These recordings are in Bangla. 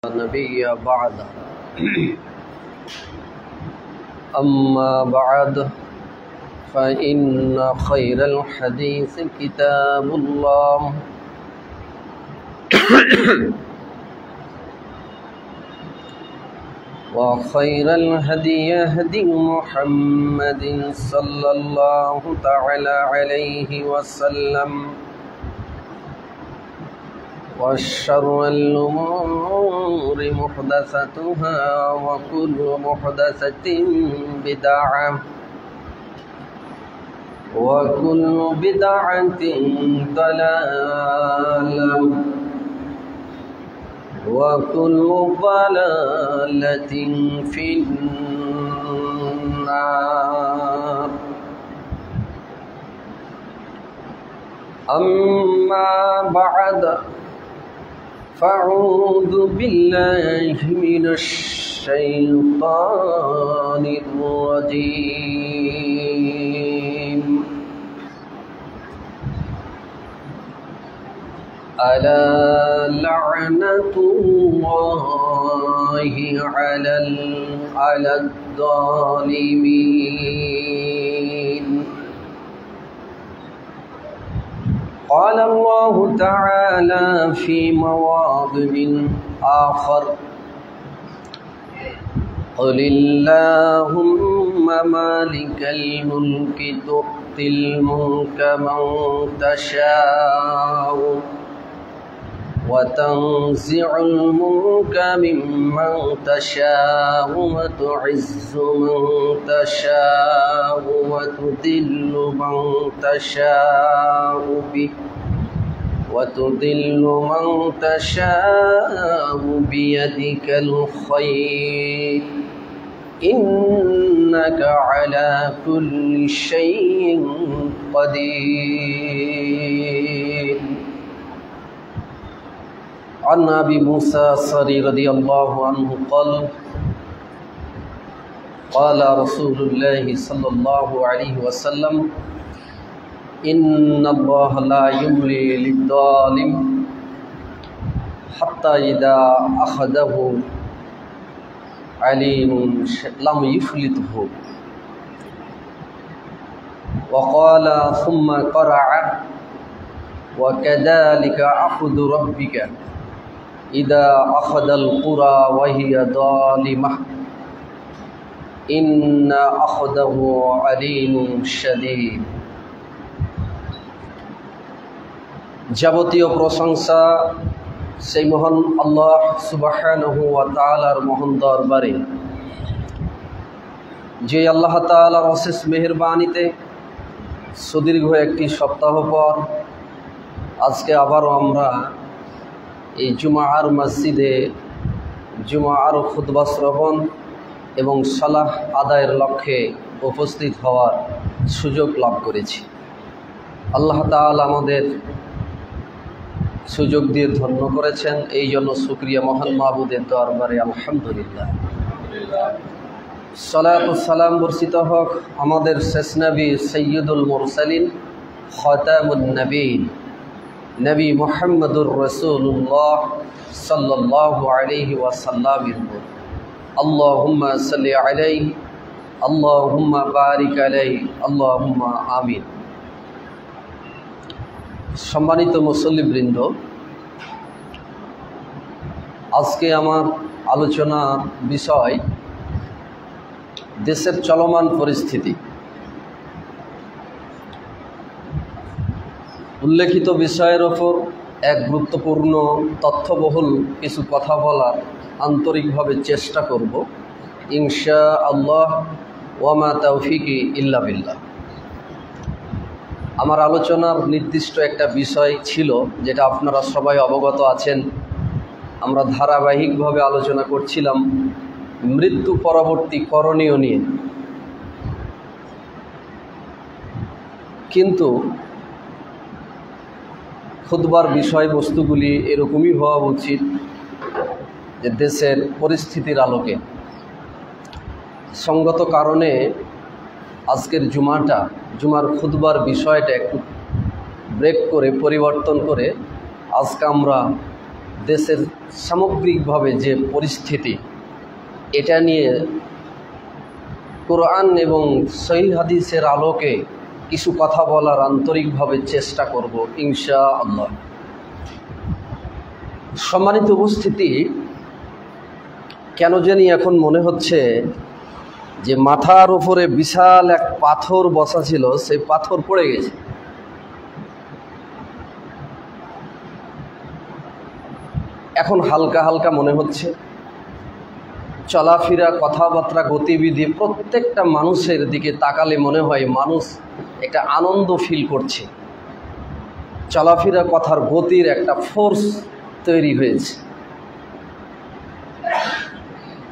نبي بعد أما بعد فإن خير الحديث كتاب الله وخير الهدي هدي محمد صلى الله تعالى عليه وسلم وشر الأمور محدثاتها وكل محدثة بدعة وكل بدعة ضلالة وكل ضلالة في النار. أما بعد فأعوذ بالله من الشيطان الرجيم. ألا لعنة الله على الظالمين. قال الله تعالى في مواضع آخر: قل اللهم مالك الملك تؤتي الملك من تشاء وتنزع الملك ممن تشاء وتعز من تشاء وتذل من تشاء بيدك الخير إنك على كل شيء قدير. عن أبي موسى الأشعري رضي الله عنه قال: قال رسول الله صلى الله عليه وسلم: إن الله لا يملي للظالم حتى إذا أخذه عليم لم يفلته. وقال ثم قرأ: وكذلك أخذ ربك إذا أخذ القرى وهي ظالمة إن أخذه عليم شديد. যাবতীয় প্রশংসা সেই মহান আল্লাহ সুবহানাহু ওয়া তাআলার মহান দরবারে, যে আল্লাহ তাআলার অশেষ মেহেরবানিতে সুদীর্ঘ একটি সপ্তাহ পর আজকে আবারও আমরা এই জুমার মসজিদে জুমার খুতবা শ্রবণ এবং সালাহ আদায়ের লক্ষ্যে উপস্থিত হওয়ার সুযোগ লাভ করেছি। আল্লাহ তাআলা আমাদের সুযোগ দিয়ে ধন্য করেছেন, এই জন্য শুকরিয়া মহান মাবুদের দরবারে আলহামদুলিল্লাহ। সালাত ও সালাম বর্ষিত হোক আমাদের শেষ নবী সৈয়দুল মুরসালিন খাতামুন নবীন নবী মুহাম্মদুর রাসূলুল্লাহ সাল্লাল্লাহু আলাইহি ওয়াসাল্লামের উপর। আল্লাহুম্মা সাল্লি আলাইহি আল্লাহুম্মা বারিক আলাইহি আল্লাহুম্মা আমিন। সম্মানিত মুসল্লিবৃন্দ, আজকে আমার আলোচনার বিষয় দেশের চলমান পরিস্থিতি। উল্লেখিত বিষয়ের ওপর এক গুরুত্বপূর্ণ তথ্যবহুল কিছু কথা বলার আন্তরিকভাবে চেষ্টা করব ইনশাআল্লাহ। ওয়ামা তাওফিকি ইল্লা বিল্লাহ। আমার আলোচনার নির্দিষ্ট একটা বিষয় ছিল, যেটা আপনারা সবাই অবগত আছেন। আমরা ধারাবাহিকভাবে আলোচনা করছিলাম মৃত্যু পরবর্তী করণীয় নিয়ে, কিন্তু খুতবার বিষয়বস্তুগুলি এরকমই হওয়া উচিত যে দেশের পরিস্থিতির আলোকে। সঙ্গত কারণে আজকের জুমার খুতবার বিষয়টা একটু ব্রেক করে পরিবর্তন করে আজকে আমরা দেশের সামগ্রিকভাবে যে পরিস্থিতি, এটা নিয়ে কোরআন এবং সহিহ হাদিসের আলোকে কিছু কথা বলার আন্তরিকভাবে চেষ্টা করব ইনশাআল্লাহ। সম্মানিত উপস্থিতি, কেন জানি এখন মনে হচ্ছে যে মাথার উপরে বিশাল এক পাথর বসা ছিল, সেই পাথর পড়ে গেছে। এখন হালকা হালকা মনে হচ্ছে, চলাফেরা, কথাবার্তা, গতিবিধি প্রত্যেকটা মানুষের দিকে তাকালে মনে হয় মানুষ একটা আনন্দ ফিল করছে। চলাফেরা, কথার গতির একটা ফোর্স তৈরি হয়েছে।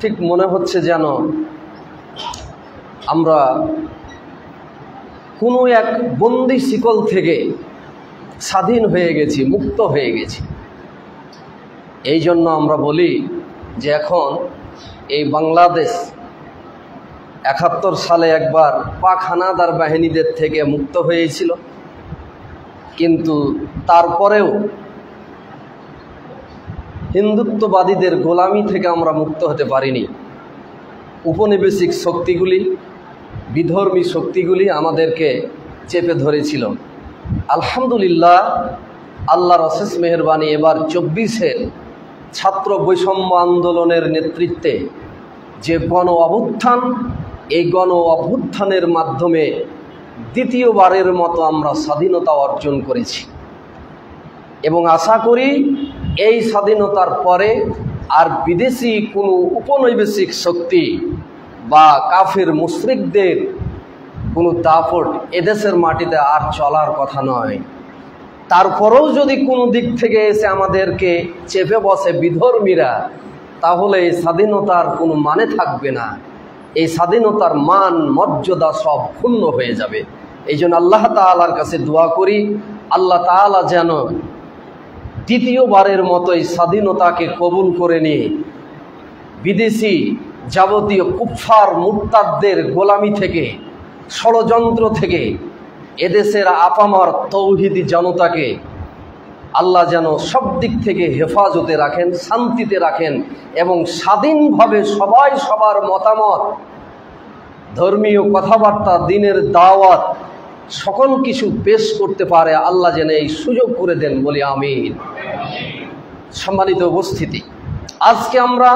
ঠিক মনে হচ্ছে যেন আমরা কোনো এক বন্দি শিকল থেকে স্বাধীন হয়ে গেছি, মুক্ত হয়ে গেছি। এই জন্য আমরা বলি যে এখন এই বাংলাদেশ 71 সালে একবার পাক হানাদার বাহিনীদের থেকে মুক্ত হয়েছিল, কিন্তু তারপরেও হিন্দুত্ববাদীদের গোলামি থেকে আমরা মুক্ত হতে পারিনি। উপনিবেশিক শক্তিগুলি, বিধর্মী শক্তিগুলি আমাদেরকে চেপে ধরেছিল। আলহামদুলিল্লাহ, আল্লাহর অশেষ মেহেরবানি, এবার 24-এর ছাত্র বৈষম্য আন্দোলনের নেতৃত্বে যে গণ অভ্যুত্থান, এই গণ অভ্যুত্থানের মাধ্যমে দ্বিতীয়বারের মতো আমরা স্বাধীনতা অর্জন করেছি এবং আশা করি এই স্বাধীনতার পরে আর বিদেশি কোনো উপনিবেশিক শক্তি বা কাফের মুশরিকদের কোনো দাপট এদেশের মাটিতে আর চলার কথা নয়। তারপরেও যদি কোনো দিক থেকে এসে আমাদেরকে চেপে বসে বিধর্মীরা, তাহলে এই স্বাধীনতার কোনো মানে থাকবে না। এই স্বাধীনতার মান মর্যাদা সব ক্ষুণ্ণ হয়ে যাবে। এই জন্য আল্লাহ তাআলার কাছে দোয়া করি, আল্লাহ তাআলা যেন দ্বিতীয়বারের মতো এই স্বাধীনতাকে কবুল করে নিয়ে বিদেশি যাবতীয় কুফফার মুরতাদদের গোলামি থেকে, ষড়যন্ত্র থেকে এদেশের আপামর তৌহিদি জনতাকে আল্লাহ যেন সব দিক থেকে হেফাজতে রাখেন, শান্তিতে রাখেন এবং স্বাধীনভাবে সবাই সবার মতামত, ধর্মীয় কথাবার্তা, দিনের দাওয়াত সকল কিছু পেশ করতে পারে। আল্লাহ যেন এই সুযোগ করে দেন, বলি আমিন। সম্মানিত উপস্থিতি, আজকে আমরা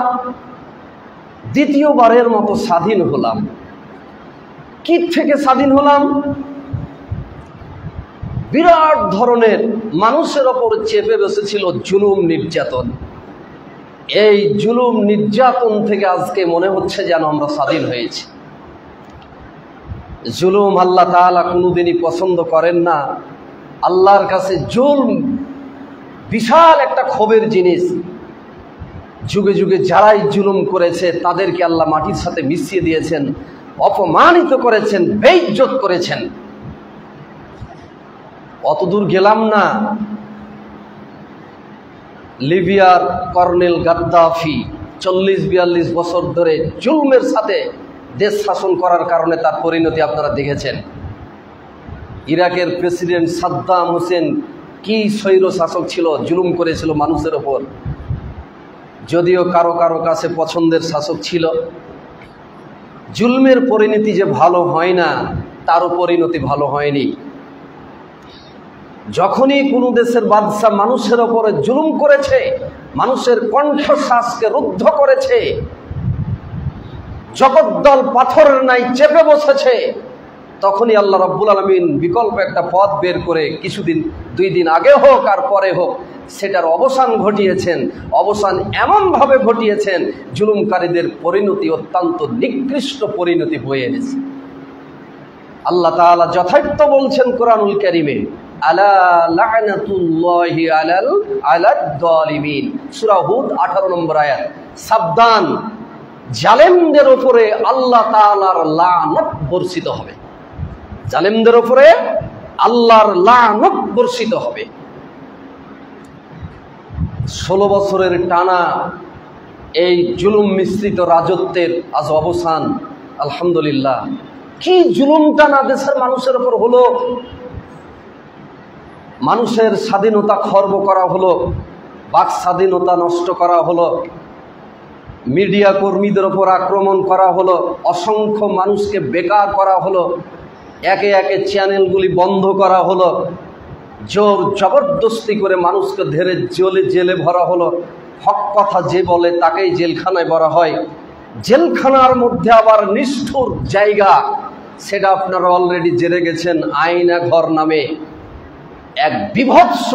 দ্বিতীয়বারের মতো স্বাধীন হলাম। কি থেকে স্বাধীন হলাম? বিরাট ধরনের মানুষের ওপর চেপে বসেছিল জুলুম, নির্যাতন। এই জুলুম নির্যাতন থেকে আজকে মনে হচ্ছে যেন আমরা স্বাধীন হয়েছি। জুলুম আল্লাহ তাআলা কোনোদিনই পছন্দ করেন না। আল্লাহর কাছে জুলম বিশাল একটা ক্ষোভের জিনিস। যুগে যুগে যারাই জুলুম করেছে তাদেরকে আল্লাহ মাটির সাথে মিশিয়ে দিয়েছেন, অপমানিত করেছেন, বেইজ্জত করেছেন। অতদূর গেলাম না, লিবিয়ার কর্নেল গাদ্দাফি 40-42 বছর ধরে জুলমের সাথে দেশ শাসন করার কারণে তার পরিণতি আপনারা দেখেছেন। ইরাকের প্রেসিডেন্ট সাদ্দাম হোসেন কি স্বৈর শাসক ছিল, জুলুম করেছিল মানুষের ওপর। যদিও কারো কারো কাছে পছন্দের শাসক ছিল, জুলমের পরিণতি যে ভালো হয় না, তারও পরিণতি ভালো হয়নি। যখনই কোনো দেশের বাদশা মানুষের ওপরে জুলুম করেছে, মানুষের কণ্ঠশ্বাসকে রুদ্ধ করেছে, জগদ্দল পাথরের নাই চেপে বসেছে, তখনই আল্লাহ রাব্বুল আলামিন বিকল্প একটা পথ বের করে কিছুদিন, 2 দিন আগে হোক আর পরে হোক, সেটার অবসান ঘটিয়েছেন। অবসান এমনভাবে ঘটিয়েছেন, জুলুমকারীদের পরিণতি অত্যন্ত নিকৃষ্ট পরিণতি বয়ে এনেছে। আল্লাহ তাআলা যথার্থ বলছেন কোরআনুল কারীমে, আলা লা'নাতুল্লাহি আলাদ যালিমিন, সূরা হুদ 18 নম্বর আয়াত। সাবধান, জালেমদের উপরে আল্লাহ তাআলার লানত বর্ষিত হবে। জালেমদের উপরে আল্লাহর লানত বর্ষিত হবে। 16 বছরের টানা এই জুলুম মিশ্রিত রাজত্বের আজ অবসান, আলহামদুলিল্লাহ। কি জুলুমটা না দেশের মানুষের উপর হলো, মানুষের স্বাধীনতা খর্ব করা হলো, বাক স্বাধীনতা নষ্ট করা হলো, মিডিয়া কর্মীদের ওপর আক্রমণ করা হলো, অসংখ্য মানুষকে বেকার করা হলো, একে একে চ্যানেলগুলি বন্ধ করা হলো, জোর জবরদস্তি করে মানুষকে ধরে জেলে ভরা হলো। হক কথা যে বলে তাকেই জেলখানায় ভরা হয়। জেলখানার মধ্যে আবার নিষ্ঠুর জায়গা, সেটা আপনারা অলরেডি জেনে গেছেন। আয়না ঘর নামে এক বিভৎস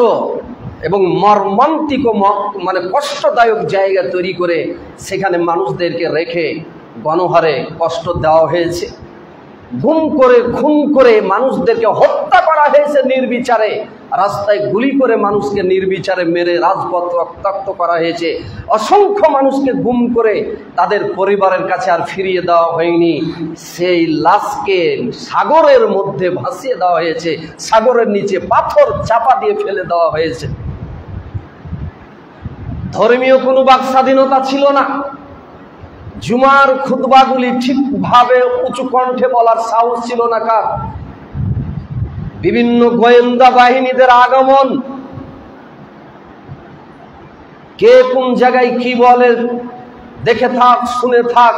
এবং মর্মান্তিক মানে কষ্টদায়ক জায়গা তৈরি করে সেখানে মানুষদেরকে রেখে গণহারে কষ্ট দেওয়া হয়েছে। গুম করে খুন করে মানুষদেরকে হত্যা করা হয়েছে নির্বিচারে। রাস্তায় গুলি করে মানুষকে নির্বিচারে মেরে রাজপথ রক্তাক্ত করা হয়েছে। অসংখ্য মানুষকে গুম করে তাদের পরিবারের কাছে আর ফিরিয়ে দেওয়া হয়নি। সেই লাশকে সাগরের মধ্যে ভাসিয়ে দেওয়া হয়েছে, সাগরের নিচে পাথর চাপা দিয়ে ফেলে দেওয়া হয়েছে। ধর্মীয় কোনো বাক স্বাধীনতা ছিল না। জুমার খুতবাগুলি ঠিকভাবে উঁচু কণ্ঠে বলার সাহস ছিল না কার। বিভিন্ন গোয়েন্দা বাহিনীদের আগমন, কে কোন জায়গায় কি বলে দেখে থাক, শুনে থাক।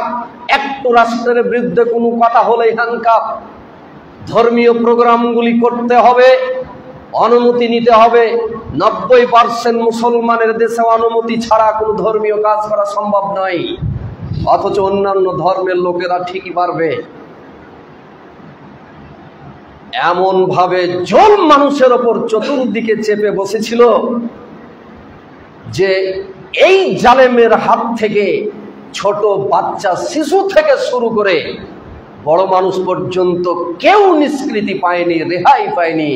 একটু রাষ্ট্রের বিরুদ্ধে কোনো কথা হলেই হ্যান্ডকাপ। ধর্মীয় প্রোগ্রামগুলি করতে হবে, অনুমতি নিতে হবে। 90% মুসলমানের দেশে অনুমতি ছাড়া কোনো ধর্মীয় কাজ করা সম্ভব নয়, অথচ অন্যান্য ধর্মের লোকেরা ঠিকই পারবে। এমন ভাবে জুলুম মানুষের ওপর চতুর্দিকে চেপে বসেছিল যে এই জালেমের হাত থেকে ছোট বাচ্চা শিশু থেকে শুরু করে বড় মানুষ পর্যন্ত কেউ নিষ্কৃতি পায়নি, রেহাই পায়নি।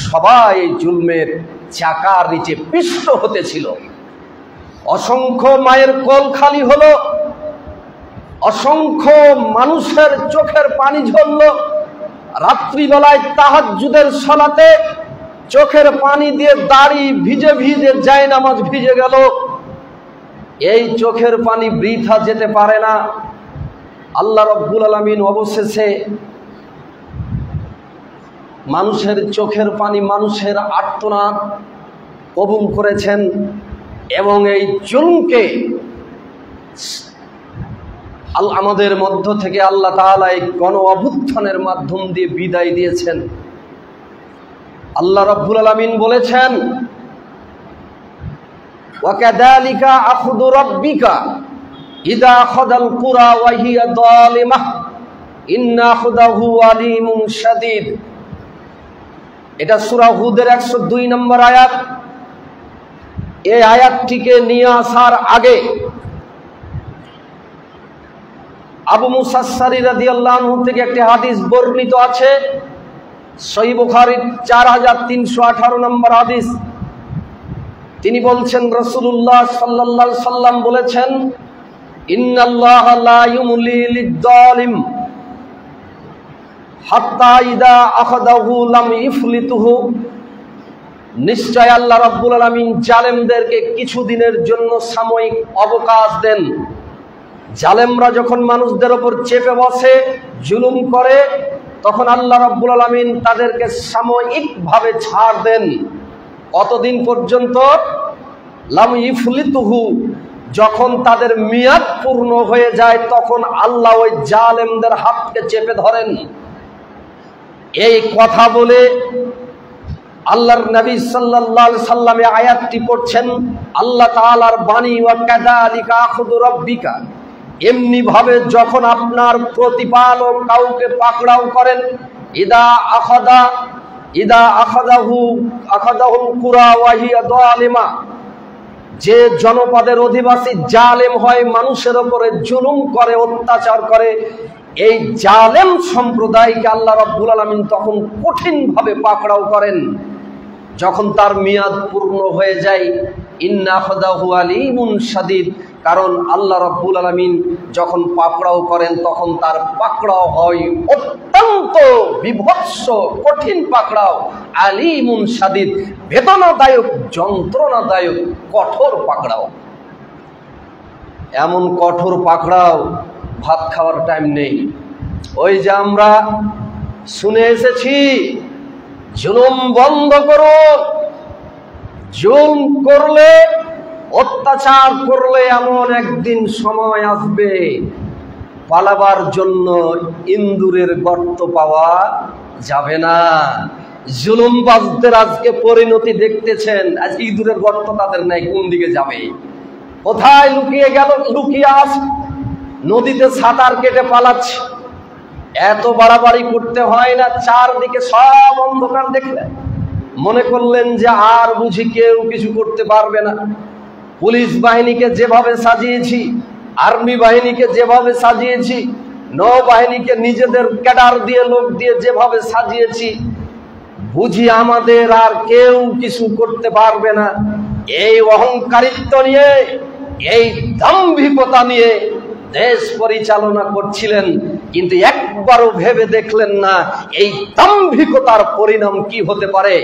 সবাই জুলমের চাকার নিচে পিষ্ট হতেছিল। অসংখ্য মায়ের কোল খালি হলো, অসংখ্য মানুষের চোখের পানি ঝরল। রাত্রিবেলায় তাহাজ্জুদের সালাতে চোখের পানি দিয়ে দাড়ি ভিজে ভিজে জায়নামাজ ভিজে গেল। এই চোখের পানি বৃথা যেতে পারে না। আল্লাহ রাব্বুল আলামিন অবশেষে মানুষের চোখের পানি, মানুষের আর্তনাদ কবুল করেছেন এবং এই জুলুমকে আমাদের মধ্য থেকে আল্লাহ তাআলা এই গণ অভ্যুত্থানের মাধ্যম দিয়ে বিদায় দিয়েছেন। আল্লাহ রাব্বুল আলামিন বলেছেন, ওয়াকাযালিকা আখযু রাব্বিকা ইযা আখাযাল কুরা ওয়া হিয়া যালিমাহ ইন্না আখযাহু আলীমুন শাদীদ। এটা সূরা হুদের 102 নম্বর আয়াত। এই আয়াতটিকে নিয়ে আসার আগে আবু মুসা আশআরী রাদিয়াল্লাহু আনহু থেকে একটি হাদিস বর্ণিত আছে, সহিহ বুখারীর 4318 নম্বর হাদিস। তিনি বলছেন, রাসূলুল্লাহ সাল্লাল্লাহু আলাইহি সাল্লাম বলেছেন, ইন্নাল্লাহা লা ইউমলি লিয-যালিম হাত্তা ইযা আখাযাহু লাম ইফলিতুহু। নিশ্চয় আল্লাহ রাব্বুল আলামিন জালেমদেরকে কিছুদিনের জন্য সাময়িক অবকাশ দেন। জালেমরা যখন মানুষদের ওপর চেপে বসে, জুলুম করে, তখন আল্লাহ রাব্বুল আলামিন তাদেরকে সাময়িকভাবে ছাড় দেন। কতদিন পর্যন্ত? লাম ইফলিতুহু, যখন তাদের মেয়াদ পূর্ণ হয়ে যায় তখন আল্লাহ ওই জালেমদের হাতকে চেপে ধরেন। এই কথা বলে আল্লাহর নবী সাল্লাল্লাহু আলাইহি সাল্লাম এই আয়াতটি পড়ছেন, আল্লাহ তাআলার বাণী, ওয়া কাযালিকা আখযু রাব্বিকা। এমনি ভাবে যখন আপনার প্রতিপালক কাউকে পাকড়াও করেন, ইদা আখাযাহুল কুরা ওয়া হিয়া যালিমা, যে জনপদের অধিবাসী জালেম হয়, মানুষের উপরে জুলুম করে, অত্যাচার করে, এই জালেম সম্প্রদায়কে আল্লাহ রাব্বুল আলামিন তখন কঠিনভাবে পাকড়াও করেন যখন তার মেয়াদ পূর্ণ হয়ে যায়। ইন্না আখযাহু আলীমুন শাদীদ, কারণ আল্লাহ রাব্বুল আলামিন যখন পাকড়াও করেন তখন তার পাকড়াও হয় অত্যন্ত বিভৎস, কঠিন পাকড়াও। আলীমুন শাদীদ, বেদনাদায়ক, যন্ত্রণাদায়ক, কঠোর পাকড়াও। এমন কঠোর পাকড়াও ভাত খাওয়ার টাইম নেই। ওই যে আমরা শুনে এসেছি, জুলুম বন্ধ করুন, জুলুম করলে অত্যাচার করলে এমন একদিন সময় আসবে পালাবার জন্য ইন্দুরের গর্ত পাওয়া যাবে না। জুলুমবাজদের আজকে পরিণতি দেখতেছেন, আজ ইঁদুরের গর্ত তাদের নাই, কোন দিকে যাবে, কোথায় লুকিয়ে গেল, লুকিয়ে আস, নদীতে সাঁতার কেটে পালাচ্ছে। এত বাড়াবাড়ি করতে হয় না, চারদিকে সব অন্ধকার দেখলে মনে করলেন যে আর বুঝি কেউ কিছু করতে পারবে না। পুলিশ বাহিনীকে যেভাবে সাজিয়েছি, আর্মি বাহিনীকে যেভাবে সাজিয়েছি, নৌবাহিনীকে নিজেদের ক্যাডার দিয়ে লোক দিয়ে যেভাবে সাজিয়েছি, বুঝি আমাদের আর কেউ কিছু করতে পারবে না। এই অহংকারিত্ব নিয়ে, এই দাম্ভিকতা নিয়ে দেশ পরিচালনা করছিলেন, কিন্তু একবারও ভেবে দেখলেন না এই দাম্ভিকতার পরিণাম কি হতে পারে।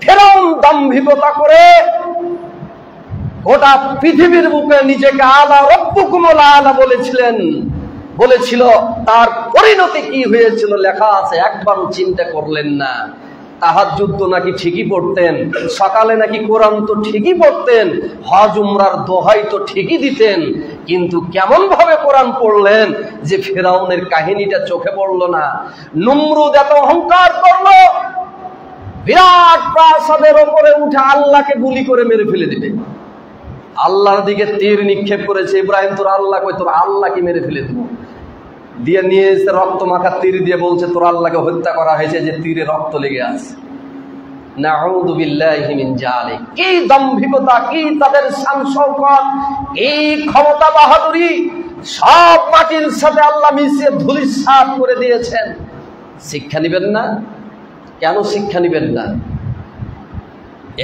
ফেরাউন দাম্ভিকতা করে গোটা পৃথিবীর বুকে নিজেকে আলা রব্বুকুমুল আলা বলেছিল, তার পরিণতি কি হয়েছিল লেখা আছে, একবারও চিন্তা করলেন না। তাহাজ্জুদ তো নাকি ঠিকই পড়তেন, সকালে নাকি কোরআন তো ঠিকই পড়তেন, হজ উমরার দোহাই তো ঠিকই দিতেন, কিন্তু কেমন ভাবে কোরআন পড়লেন যে ফেরাউনের কাহিনীটা চোখে পড়লো না। নমরুদ এত অহংকার করলো, বিরাট প্রাসাদের ওপরে উঠে আল্লাহকে গুলি করে মেরে ফেলে দিবে। আল্লাহর দিকে তীর নিক্ষেপ করেছে, ইব্রাহিম তোর আল্লাহ কই, তোর আল্লাহকে মেরে ফেলে দেব, দিয়ে নিয়ে এসে রক্ত মাখা তীর দিয়ে বলছে তোর আল্লাহকে হত্যা করা হয়েছে, যে তীরে রক্ত লেগে আছে। নাউযু বিল্লাহি মিন যালিক। কি দাম্ভিকতা, কি তাদের শান শওকত, কি ক্ষমতা বাহাদুরি, সব মাটির সাথে আল্লাহ মিশিয়ে ধূলিসাৎ করে দিয়েছেন। শিক্ষা নিবেন না? কেন শিক্ষা নিবেন না?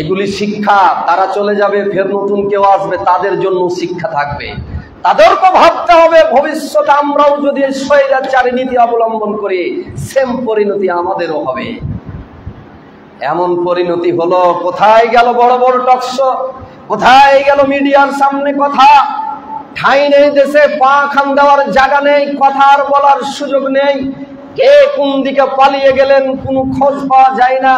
এগুলি শিক্ষা, তারা চলে যাবে, ফের নতুন কেউ আসবে, তাদের জন্য শিক্ষা থাকবে। তাদেরকে ভাবতে হবে ভবিষ্যতে আমরাও যদি স্বৈরাচারী নীতি অবলম্বন করি, সেম পরিণতি আমাদেরও হবে। এমন পরিণতি হলো, কোথায় গেল বড় বড় টকশো, কোথায় গেল মিডিয়ার সামনে কথা, ঠাঁই নেই দেশে, পা খান দেওয়ার জায়গা নেই, কথা আর বলার সুযোগ নেই, কে কোন দিকে পালিয়ে গেলেন কোনো খোঁজ পাওয়া যায় না।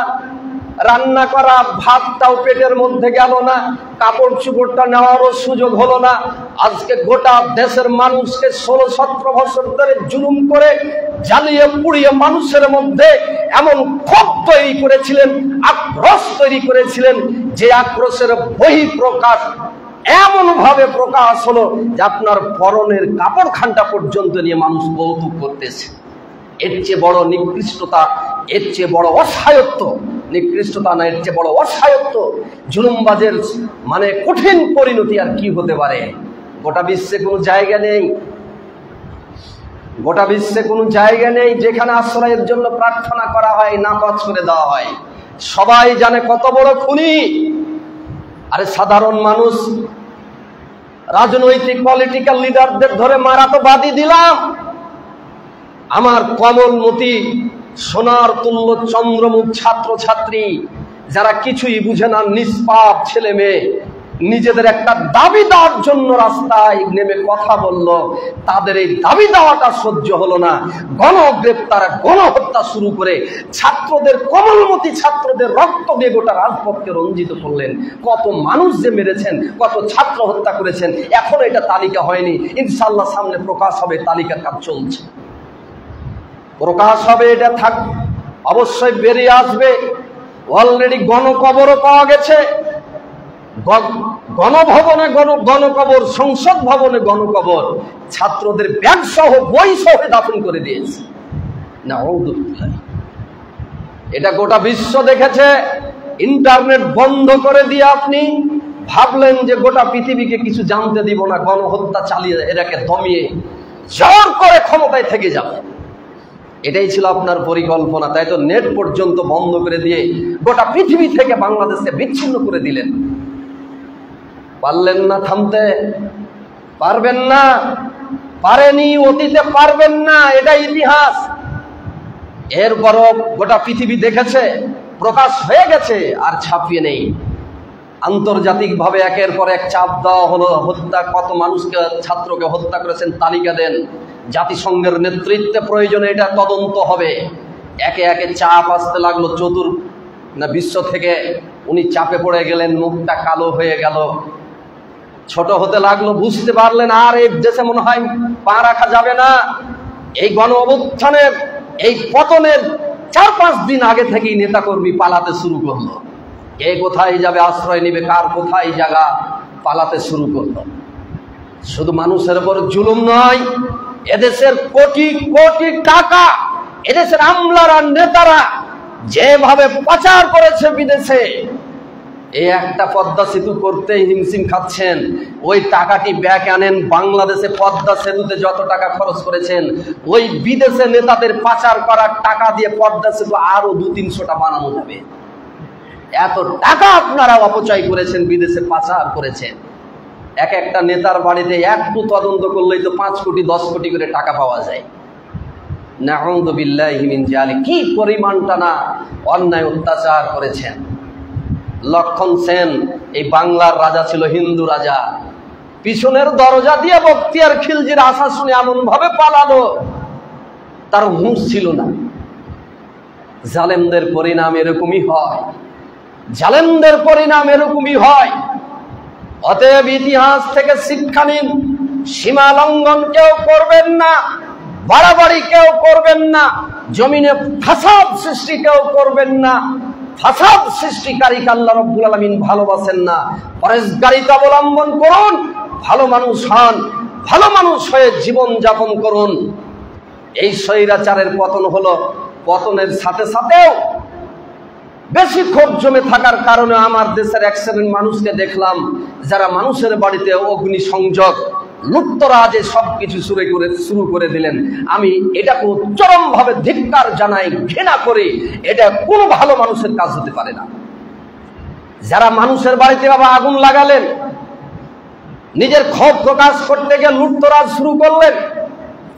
রান্না করা ভাতটাও পেটের মধ্যে গেল না, কাপড় চোপড়টা নেওয়ারও সুযোগ হলো না। আজকে গোটা দেশের মানুষকে 16-17 বছর ধরে জুলুম করে জ্বালিয়ে পুড়িয়ে মানুষের মধ্যে এমন ক্ষোভ তৈরি করেছিলেন, আক্রোশ তৈরি করেছিলেন, যে আক্রোশের বহিঃপ্রকাশ এমন ভাবে প্রকাশ হলো যে আপনার পরনের কাপড় খানটা পর্যন্ত নিয়ে মানুষ কৌতুক করতেছে। এর চেয়ে বড় নিকৃষ্টতা, এর চেয়ে বড় অসহায়ত্ব, নিকৃষ্টতা না, এর চেয়ে বড় অসহায়ত্ব, জুলুমবাজের মানে কঠিন পরিণতি আর কি হতে পারে। গোটা বিশ্বে কোনো জায়গা নেই, গোটা বিশ্বে কোনো জায়গা নেই যেখানে আশ্রয়ের জন্য প্রার্থনা করা হয়, নাকচ করে দেওয়া হয়। সবাই জানে কত বড় খুনি। আরে সাধারণ মানুষ, রাজনৈতিক পলিটিক্যাল লিডারদের ধরে মারা তো বাদই দিলাম, আমার কমলমতি সোনার তুল্য চন্দ্রমুখ ছাত্রছাত্রী যারা কিছুই বুঝে না, নিষ্পাপ ছেলে মেয়ে, নিজেদের একটা দাবি দেওয়ার জন্য রাস্তায় নেমে কথা বলল, তাদের এই দাবি দেওয়াটা সহ্য হলো না, গণগ্রেপ্তার, গণহত্যা শুরু করে ছাত্রদের, কমলমতি ছাত্রদের রক্ত দিয়ে গোটা রাজপথকে রঞ্জিত করলেন। কত মানুষ যে মেরেছেন, কত ছাত্র হত্যা করেছেন, এখনো এটা তালিকা হয়নি, ইনশাআল্লাহ সামনে প্রকাশ হবে, তালিকার কাজ চলছে, প্রকাশ হবে, এটা থাক, অবশ্যই বেরিয়ে আসবে। অলরেডি গণকবরও পাওয়া গেছে, গণভবনে গণকবর, সংসদ ভবনে গণকবর, ছাত্রদের ব্যাগ সহ বই সহ দাফন করে দিয়েছে। নাউযুবিল্লাহ। এটা গোটা বিশ্ব দেখেছে। ইন্টারনেট বন্ধ করে দিয়ে আপনি ভাবলেন যে গোটা পৃথিবীকে কিছু জানতে দিব না, গণহত্যা চালিয়ে এটাকে দমিয়ে জোর করে ক্ষমতায় থেকে যাবে, এটাই ছিল আপনার পরিকল্পনা। তাই তো নেট পর্যন্ত বন্ধ করে দিয়ে গোটা পৃথিবী থেকে বাংলাদেশকে বিচ্ছিন্ন করে দিলেন। পারলেন না থামতে, পারবেন না, পারেনি, অতীতে পারবেন না, এটা ইতিহাস। এরপরও গোটা পৃথিবী দেখেছে, প্রকাশ হয়ে গেছে, আর ছাপিয়ে নেই। আন্তর্জাতিকভাবে একের পর এক চাপ দেওয়া হলো, হত্যা, কত মানুষকে, ছাত্রকে হত্যা করেছেন তালিকা দেন, জাতিসংঘের নেতৃত্বে প্রয়োজনে এটা তদন্ত হবে। একে একে চাপ আসতে লাগলো, বিশ্ব থেকে উনি চাপে পড়ে গেলেন, মুখটা কালো হয়ে গেল। ছোট হতে লাগলো, বুঝতে পারলেন আর এই দেশে মনে হয় পা রাখা যাবে না। এই গণ অভ্যুত্থানের এই পতনের 4-5 দিন আগে থেকেই নেতাকর্মী পালাতে শুরু করলো। কে কোথায় যাবে আশ্রয় নেবে, কার কোথায় জায়গা, পালাতে শুরু করলো। শুধু মানুষের উপর জুলুম নয়, এদেশের কোটি কোটি টাকা এদেশের আমলারা নেতারা যেভাবে পাচার করেছে বিদেশে, এই একটা পদ্মা সেতু করতেই হিমশিম খাচ্ছেন। ওই টাকাটি ব্যাক আনেন, বাংলাদেশে পদ্মা সেতুতে যত টাকা খরচ করেছেন, ওই বিদেশে নেতাদের পাচার করার টাকা দিয়ে পদ্মা সেতু আরো 200-300টা বানানো যাবে। এত টাকা আপনারা অপচয় করেছেন, বিদেশে পাচার করেছেন। এক একটা নেতার বাড়িতে একটু তদন্ত করলেই তো 5 কোটি 10 কোটি করে টাকা পাওয়া যায়। নাউযু বিল্লাহি মিন যালিক, কি পরিমাণটা না অন্যায় অত্যাচার করেছেন। লক্ষণ সেন এই বাংলার রাজা ছিল, হিন্দু রাজা, পিছনের দরজা দিয়ে বখতিয়ার খিলজির আশা শুনে এমন ভাবে পালালো, তার হুঁশ ছিল না। জালেমদের পরিণাম এরকমই হয়, জালেমদের পরিণাম এরকমই হয়। অতএব ইতিহাস থেকে শিক্ষা নিন, সীমা লঙ্ঘন কেউ করবেন না, বাড়াবাড়ি কেউ করবেন না, জমিনে ফাসাদ সৃষ্টি কেউ করবেন না। ফাসাদ সৃষ্টিকারীকে আল্লাহ রাব্বুল আলামিন ভালোবাসেন না। পরেশগারিতা অবলম্বন করুন, ভালো মানুষ হন, ভালো মানুষ হয়ে জীবন যাপন করুন। এই স্বৈরাচারের পতন হলো, পতনের সাথে সাথেও বেশি ক্ষোভ জমে থাকার কারণে আমার দেশের 1 শ্রেণীর মানুষকে দেখলাম যারা মানুষের বাড়িতে অগ্নি সংযোগ, লুটতরাজে সবকিছু শুরু করে দিলেন। আমি এটাকে চরমভাবে ধিক্কার জানাই, ঘৃণা করি। এটা কোনো ভালো মানুষের কাজ হতে পারে না। যারা মানুষের বাড়িতে বাবা আগুন লাগালেন, নিজের ক্ষোভ প্রকাশ করতে গিয়ে লুটতরাজ শুরু করলেন,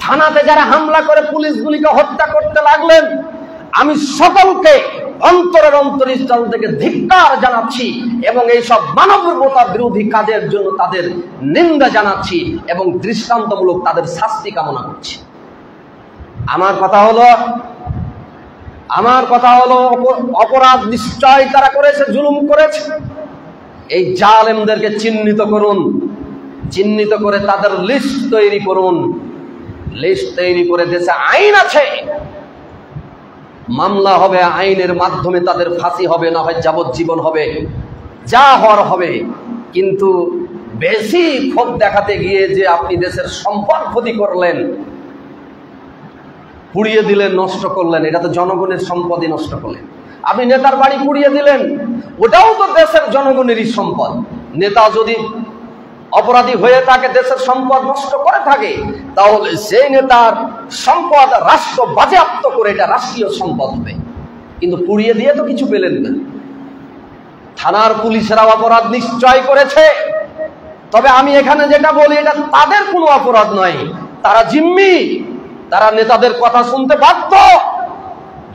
থানাতে যারা হামলা করে পুলিশগুলিকে হত্যা করতে লাগলেন, আমি সকলকে অন্তরের অন্তরস্থল থেকে ধিক্কার জানাচ্ছি এবং এইসব মানবতা বিরোধী কাজের জন্য তাদের নিন্দা জানাচ্ছি এবং দৃষ্টান্তমূলক তাদের শাস্তি কামনা করছি। আমার কথা হলো অপরাধ নিশ্চয় তারা করেছে, জুলুম করেছে। এই জালেমদেরকে চিহ্নিত করুন, চিহ্নিত করে তাদের লিস্ট তৈরি করুন। লিস্ট তৈরি করে দেশে আইন আছে, মামলা হবে, আইনের মাধ্যমে তাদের ফাঁসি হবে, না হয় যাবজ্জীবন হবে, যা হওয়ার হবে। কিন্তু বেশি ক্ষোভ দেখাতে গিয়ে যে আপনি দেশের সম্পদ ক্ষতি করলেন, পুড়িয়ে দিলেন, নষ্ট করলেন, এটা তো জনগণের সম্পদই নষ্ট করলেন। আপনি নেতার বাড়ি পুড়িয়ে দিলেন, ওটাও তো দেশের জনগণেরই সম্পদ। নেতা যদি অপরাধী হয়ে থাকে, দেশের সম্পদ নষ্ট করে থাকে, তাহলে সেই নেতার সম্পদ রাষ্ট্র বাজেয়াপ্ত করে এটা রাষ্ট্রীয় সম্পদ হবে। কিন্তু পুড়িয়ে দিয়ে তো কিছু পেলেন না। থানার পুলিশেরা অপরাধ নিশ্চয় করেছে, তবে আমি এখানে যেটা বলি এটা তাদের কোনো অপরাধ নয়, তারা জিম্মি, তারা নেতাদের কথা শুনতে বাধ্য।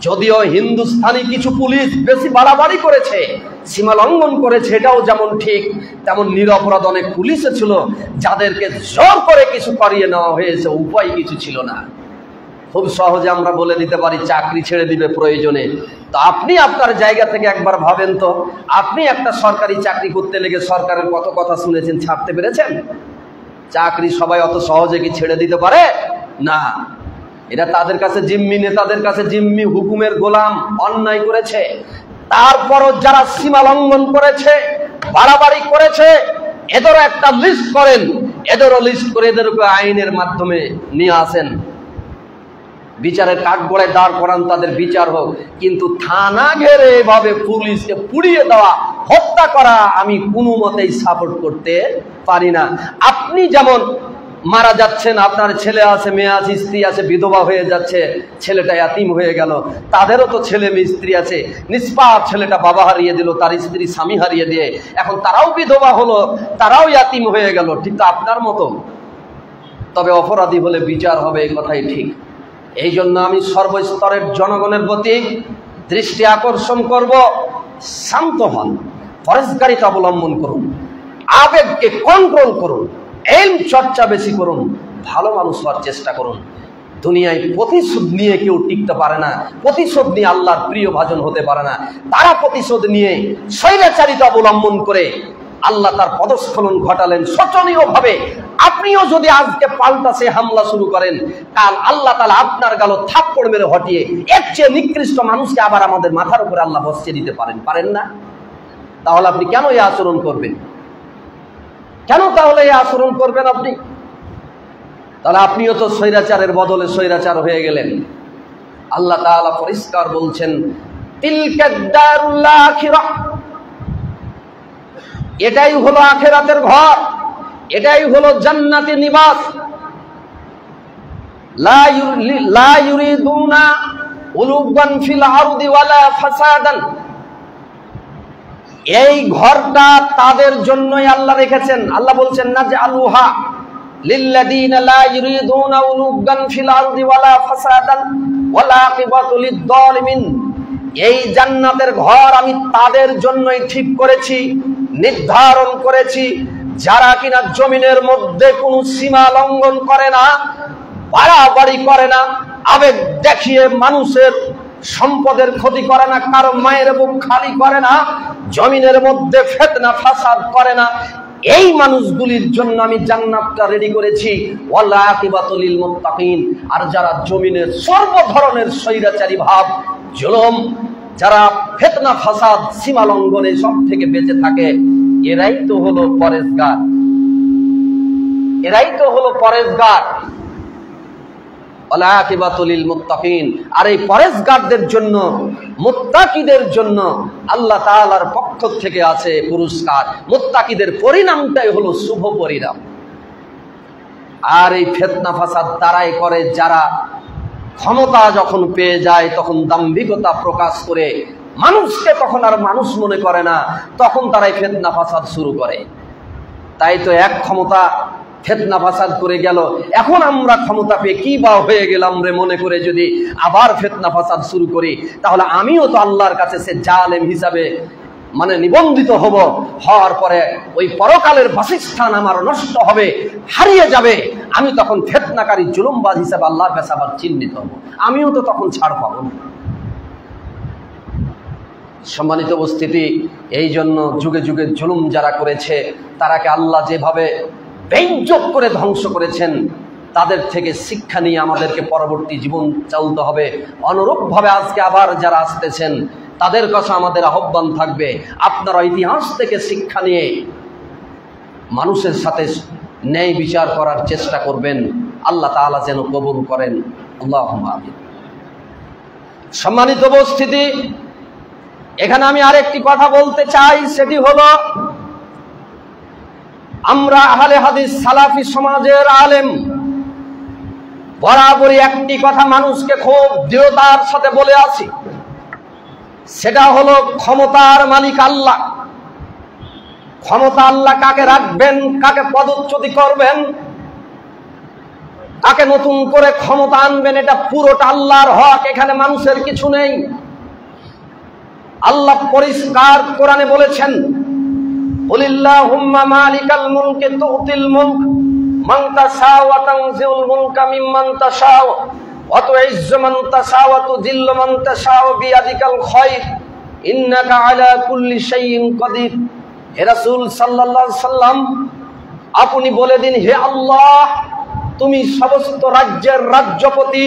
যদিও হিন্দুস্তানি কিছু পুলিশ বেশি বাড়াবাড়ি করেছে, সীমা লঙ্ঘন করেছে, এটাও যেমন ঠিক, তেমন নিরপরাধ অনেক পুলিশে ছিল যাদেরকে জোর করে কিছু করিয়ে নেওয়া হয়েছে, উপায় কিছু ছিল না। খুব সহজে আমরা বলে দিতে পারি চাকরি ছেড়ে দিবে প্রয়োজনে। তো আপনি আপনার জায়গা থেকে একবার ভাবেন তো, আপনি একটা সরকারি চাকরি করতে লেগে সরকারের কত কথা শুনেছেন, ছাড়তে পেরেছেন? চাকরি সবাই অত সহজে কি ছেড়ে দিতে পারে? না। এটা তাদের কাছে জিম্মি, নেতাদের কাছে জিম্মি, হুকুমের গোলাম, অন্যায় করেছে। তারপরও যারা সীমা লঙ্ঘন করেছে, বাড়াবাড়ি করেছে, এদেরও একটা লিস্ট করেন, এদেরও লিস্ট করে এদেরকে আইনের মাধ্যমে নিয়ে আসেন, বিচারের কাঠগড়ায় দাঁড় করান, তাদের বিচার হোক। কিন্তু থানা ঘেরে এভাবে পুলিশকে পুড়িয়ে দেওয়া, হত্যা করা আমি কোনো মতেই সাপোর্ট করতে পারি না। আপনি যেমন মারা যাচ্ছেন, আপনার ছেলে আছে, মেয়ে আছে, স্ত্রী আছে, বিধবা হয়ে যাচ্ছে, ছেলেটা ইয়াতিম হয়ে গেল, তাদেরও তো ছেলে মেয়ে স্ত্রী আছে, নিষ্পাপ ছেলেটা বাবা হারিয়ে দিল, তার স্ত্রী স্বামী হারিয়ে দিয়ে এখন তারাও বিধবা হলো, তারাও ইয়াতিম হয়ে গেল, ঠিক তো আপনার মতো। তবে অপরাধী হলে বিচার হবে, এই কথাই ঠিক। এই জন্য আমি সর্বস্তরের জনগণের প্রতি দৃষ্টি আকর্ষণ করব, শান্ত হন, পরেশগারিতা অবলম্বন করুন, আবেগকে কন্ট্রোল করুন, এলম চর্চা বেশি করুন, ভালো মানুষ হওয়ার চেষ্টা করুন। দুনিয়ায় প্রতিশোধ নিয়ে কেউ টিকতে পারে না, প্রতিশোধ নিয়ে আল্লাহর প্রিয় ভাজন হতে পারে না। তারা প্রতিশোধ নিয়ে স্বৈরাচারিতা অবলম্বন করে আল্লাহ তার পদস্খলন ঘটালেন শোচনীয়ভাবে। আপনিও যদি আজকে পাল্টা সে হামলা শুরু করেন, কাল আল্লাহ তাআলা আপনার গালে থাপ্পড় মেরে হটিয়ে এর চেয়ে নিকৃষ্ট মানুষকে আবার আমাদের মাথার উপরে আল্লাহ বসিয়ে দিতে পারেন না? তাহলে আপনি কেন এই আচরণ করবেন? কেন তাহলে এই আচরণ করবেন আপনি? তাহলে আপনিও তো স্বৈরাচারের বদলে স্বৈরাচার হয়ে গেলেন। আল্লাহ তাআলা পরিষ্কার বলছেন, তিলকাদ দারুল আখিরাহ, এটাই হলো আখিরাতের ঘর, এটাই হলো জান্নাতের নিবাস। লা ইউরিদুনা উলুবান ফিল আরদি ওয়ালা ফাসাদান, এই ঘরটা তাদের জন্যই আল্লাহ রেখেছেন। আল্লাহ বলছেন নাজআলুহা লিল্লাযিনা লা ইউরিদুনা উলুবান ফিল আরদি ওয়ালা ফাসাদান ওয়ালা আকিবাতু লিয-যালিমিন, এই জান্নাতের ঘর আমি তাদের জন্যই ঠিক করেছি, নির্ধারণ করেছি, যারা কিনা জমিনের মধ্যে কোনো সীমা লঙ্ঘন করে না, বাড়াবাড়ি করে না, আবেগ দেখিয়ে মানুষের সম্পদের ক্ষতি করে না, কারো মায়ের বুক খালি করে না, জমিনের মধ্যে ফিতনা ফাসাদ করে না, এই মানুষগুলির জন্য আমি জান্নাতটা রেডি করেছি। ওয়াল আকিবাতু লিল মুত্তাকিন, আর যারা জমিনের সর্ব ধরনের স্বৈরাচারী ভাব, জুলুম, যারা ফিতনা ফাসাদ সীমা লঙ্ঘনে সব থেকে বেঁচে থাকে, এরাই তো হলো পরেজগার, এরাই তো হলো পরেজগার। ওয়াল আকিবাতু লিল মুত্তাকিন, আর এই পরেজগারদের জন্য, মুত্তাকিদের জন্য আল্লাহ তাআলার পক্ষ থেকে আছে পুরস্কার। মুত্তাকিদের পরিণামটাই হলো শুভ পরিণাম। আর এই ফিতনা ফাসাদ তারাই করে যারা ক্ষমতা যখন পেয়ে যায় তখন দাম্ভিকতা প্রকাশ করে মানুষকে তখন আর মানুষ মনে করে না, তখন তারাই ফিতনা ফাসাদ শুরু করে। তাই তো এক ক্ষমতা ফিতনা ফাসাদ করে গেল, এখন আমরা ক্ষমতা পেয়ে কি বা হয়ে গেলাম রে মনে করে যদি আবার ফিতনা ফাসাদ শুরু করি, তাহলে আমিও তো আল্লাহর কাছে সে জালেম হিসাবে নিবন্ধিত হওয়ার পরে ওই পরকালের বাসস্থান আমার নষ্ট হবে, হারিয়ে যাবে। আমি তখন ফিতনাকারী জুলুমবাজ হিসাবে আল্লাহর কাছে আবার চিহ্নিত হব, আমিও তো তখন ছাড় পাবো না। সম্মানিত উপস্থিতি, এই জন্য যুগে যুগে জুলুম যারা করেছে তারাকে আল্লাহ যেভাবে বেইজ্জত করে ধ্বংস করেছেন, তাদের থেকে শিক্ষা নিয়ে আমাদেরকে পরবর্তী জীবন চলতে হবে। অনুরূপভাবে আজকে আবার যারা আসতেছেন তাদের কাছে আমাদের আহ্বান থাকবে, আপনারা ইতিহাস থেকে শিক্ষা নিয়ে মানুষের সাথে ন্যায় বিচার করার চেষ্টা করবেন। আল্লাহ তাআলা যেন কবুল করেন, আল্লাহুম্মা আমিন। সম্মানিত উপস্থিতি, এখানে আমি আরেকটি কথা বলতে চাই, সেটি হলো আমরা আহলে হাদিস সালাফি সমাজের আলেম বরাবরই একটি কথা মানুষকে খুব দৃঢ়তার সাথে বলে আছি, সেটা হলো ক্ষমতার মালিক আল্লাহ। ক্ষমতা আল্লাহ কাকে রাখবেন, কাকে পদচ্যুতি করবেন, কাকে নতুন করে ক্ষমতা আনবেন, এটা পুরোটা আল্লাহর হক, এখানে মানুষের কিছু নেই। আল্লাহ পরিষ্কার কোরআনে বলেছেন, কুলিল্লাহুম্মা মালিকাল মুলকি তুতিল মুলক মান তাশাউ ওয়া তানজিউল মুলকা মিম্মান তাশাউ ওয়া তুইজ্জু মান তাশাউ ওয়া তুযিল্লু মান তাশাউ বিয়াদিকাল খায়র ইন্নাকা আলা কুল্লি শাইইন কাদির। হে রাসূল সাল্লাল্লাহু আলাইহি সাল্লাম, আপনি বলে দিন, হে আল্লাহ, তুমি সমস্ত রাজ্যের রাজ্যপতি,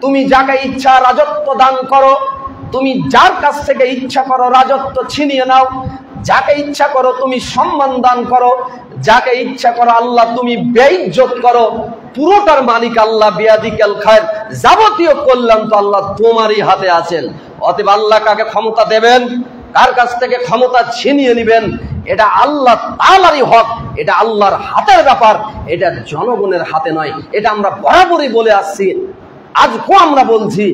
তুমি যাকে ইচ্ছা রাজত্ব দান করো, তুমি যার কাছ থেকে ইচ্ছা করো রাজত্ব ছিনিয়ে নাও, যাকে ইচ্ছা করো তুমি সম্মান দান করো, যাকে ইচ্ছা করো আল্লাহ তুমি বেইজ্জত করো, পুরোটার মালিক আল্লাহ। বিয়াদিকাল খায়র, যাবতীয় কল্যাণ তো আল্লাহ তোমারই হাতে আছেন। অতএব আল্লাহ কাকে ক্ষমতা দেবেন, কার কাছ থেকে ক্ষমতা ছিনিয়ে নেবেন, এটা আল্লাহ তাআলারই হক, এটা আল্লাহর হাতের ব্যাপার, এটা জনগণের হাতে নয়। এটা আমরা বরাবরই বলে আসছি, আজকেও আমরা বলছি,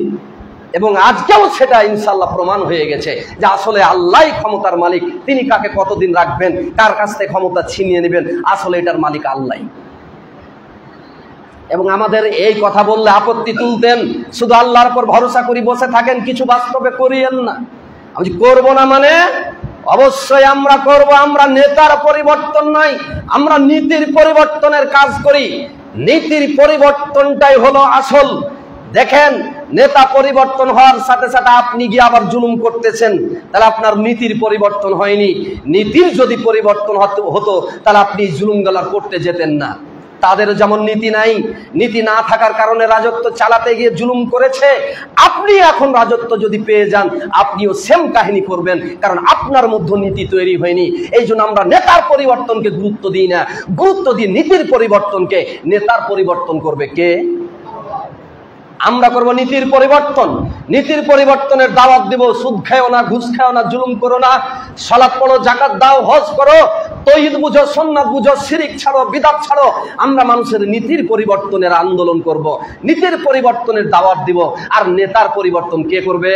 এবং আজকেও সেটা ইনশাআল্লাহ প্রমাণ হয়ে গেছে যে আসলে আল্লাহই ক্ষমতার মালিক। তিনি কাকে কতদিন রাখবেন, কার কাছ থেকে ক্ষমতা ছিনিয়ে নেবেন, আসলে এটার মালিক আল্লাহ। এবং আমাদের এই কথা বললে আপত্তি তুলতেন, শুধু আল্লাহর উপর ভরসা করি বসে থাকেন, কিছু বাস্তবে করিয়েন না। আমি করবো না মানে অবশ্যই আমরা করব। আমরা নেতার পরিবর্তন নয়, আমরা নীতির পরিবর্তনের কাজ করি। নীতির পরিবর্তনটাই হলো আসল। দেখেন, নেতা পরিবর্তন হওয়ার সাথে সাথে আপনি গিয়ে আবার জুলুম করতেছেন, তাহলে আপনার নীতির পরিবর্তন হয়নি। নীতির যদি পরিবর্তন হতো তাহলে আপনি জুলুমগুলো করতে যেতেন না। তাদের যেমন নীতি নাই, নীতি না থাকার কারণে রাজত্ব চালাতে গিয়ে জুলুম করেছে। আপনি এখন রাজত্ব যদি পেয়ে যান, আপনিও সেম কাহিনী করবেন, কারণ আপনার মধ্যে নীতি তৈরি হয়নি। এই জন্য আমরা নেতার পরিবর্তনকে গুরুত্ব দিই না, গুরুত্ব দিই নীতির পরিবর্তনকে। নেতার পরিবর্তন করবে কে? আমরা করব নীতির পরিবর্তন। নীতির পরিবর্তনের দাওয়াত দেব, সুদ খাও না, ঘুষ খাও না, জুলুম করো না, সালাত পড়ো, যাকাত দাও, হজ করো, তৌহিদ বুঝো, সুন্নাত বুঝো, শিরিক ছাড়ো, বিদআত ছাড়ো। আমরা মানুষের নীতির পরিবর্তনের আন্দোলন করব, নীতির পরিবর্তনের দাওয়াত দিব। আর নেতার পরিবর্তন কে করবে?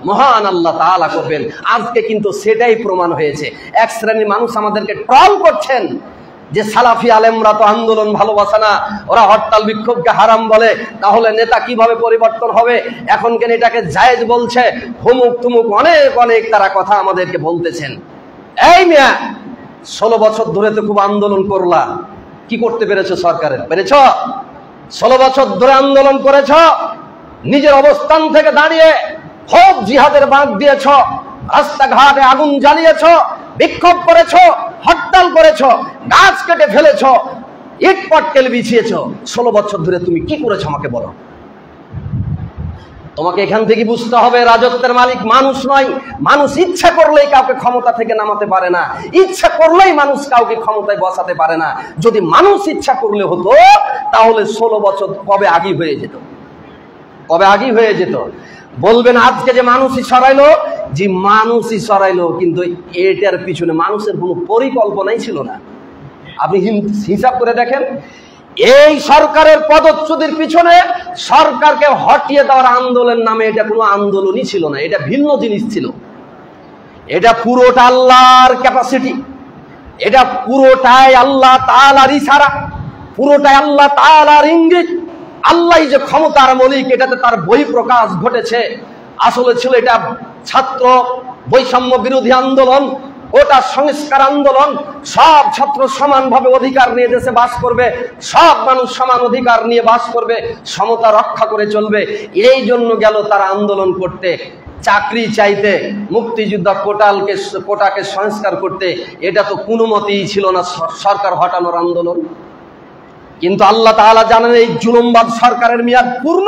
মহান আল্লাহ তাআলা করবেন। আজকে কিন্তু সেটাই প্রমাণ হয়েছে। এক শ্রেণীর মানুষ আমাদেরকে ট্রল করছেন যে সালাফি আলেমরা তো আন্দোলন ভালোবাসে না, ওরা হরতাল বিক্ষোভকে হারাম বলে, তাহলে নেতা কিভাবে পরিবর্তন হবে? এখন কেন এটাকে জায়েজ বলছে, হুমুক তুমুক অনেক অনেক তারা কথা আমাদেরকে বলতেছেন। এই মিয়া, 16 বছর ধরে তো খুব আন্দোলন করলা, কি করতে পেরেছো? সরকারের পেরেছ? 16 বছর ধরে আন্দোলন করেছ, নিজের অবস্থান থেকে দাঁড়িয়ে খুব জিহাদের বাঁক দিয়েছ, রাস্তাঘাটে আগুন জ্বালিয়েছ, বিক্ষোভ করেছ, হরতাল করেছ, গাছ কেটে ফেলেছ, ইট পাটকেল বিছিয়েছ। 16 বছর ধরে তুমি কি করেছো আমাকে বলো। তোমাকে এখান থেকে বুঝতে হবে, রাজত্বের মালিক মানুষ নয়। মানুষ ইচ্ছা করলেই কাউকে ক্ষমতা থেকে নামাতে পারে না, ইচ্ছা করলেই মানুষ কাউকে ক্ষমতায় বসাতে পারে না। যদি মানুষ ইচ্ছা করলে হতো, তাহলে 16 বছর কবে আগেই হয়ে যেত, কবে আগেই হয়ে যেত। বলবেন আজকে যে মানুষই সরাইলো, যে মানুষই সরাইলো, কিন্তু এটার পিছনে মানুষের কোনো পরিকল্পনাই ছিল না। আপনি হিসাব করে দেখেন, এই সরকারের পদচ্যুতির পিছনে সরকারকে হটিয়ে দেওয়ার আন্দোলনের নামে এটা কোনো আন্দোলনই ছিল না, এটা ভিন্ন জিনিস ছিল। এটা পুরোটা আল্লাহর ক্যাপাসিটি, এটা পুরোটাই আল্লাহ তাআলার ইশারা, পুরোটাই আল্লাহ তাআলার ইঙ্গিত। আল্লাহ যে ক্ষমতার মালিক, এটাতে তার বহিঃপ্রকাশ ঘটেছে। আসলে ছিল এটা ছাত্র বৈষম্য বিরোধী আন্দোলন, ওটা সংস্কার আন্দোলন। সব ছাত্র সমানভাবে অধিকার নিয়ে দেশে বাস করবে, সব মানুষ সমান অধিকার নিয়ে বাস করবে, সমতা রক্ষা করে চলবে। এই জন্য গেল তারা আন্দোলন করতে, চাকরি চাইতে, মুক্তিযোদ্ধা কোটাকে সংস্কার করতে। এটা তো কোনো মতেই ছিল না সরকার হটানোর আন্দোলন। কিন্তু আল্লাহ তাআলা জানেন এই জুলুমবাদ সরকারের মেয়াদ পূর্ণ,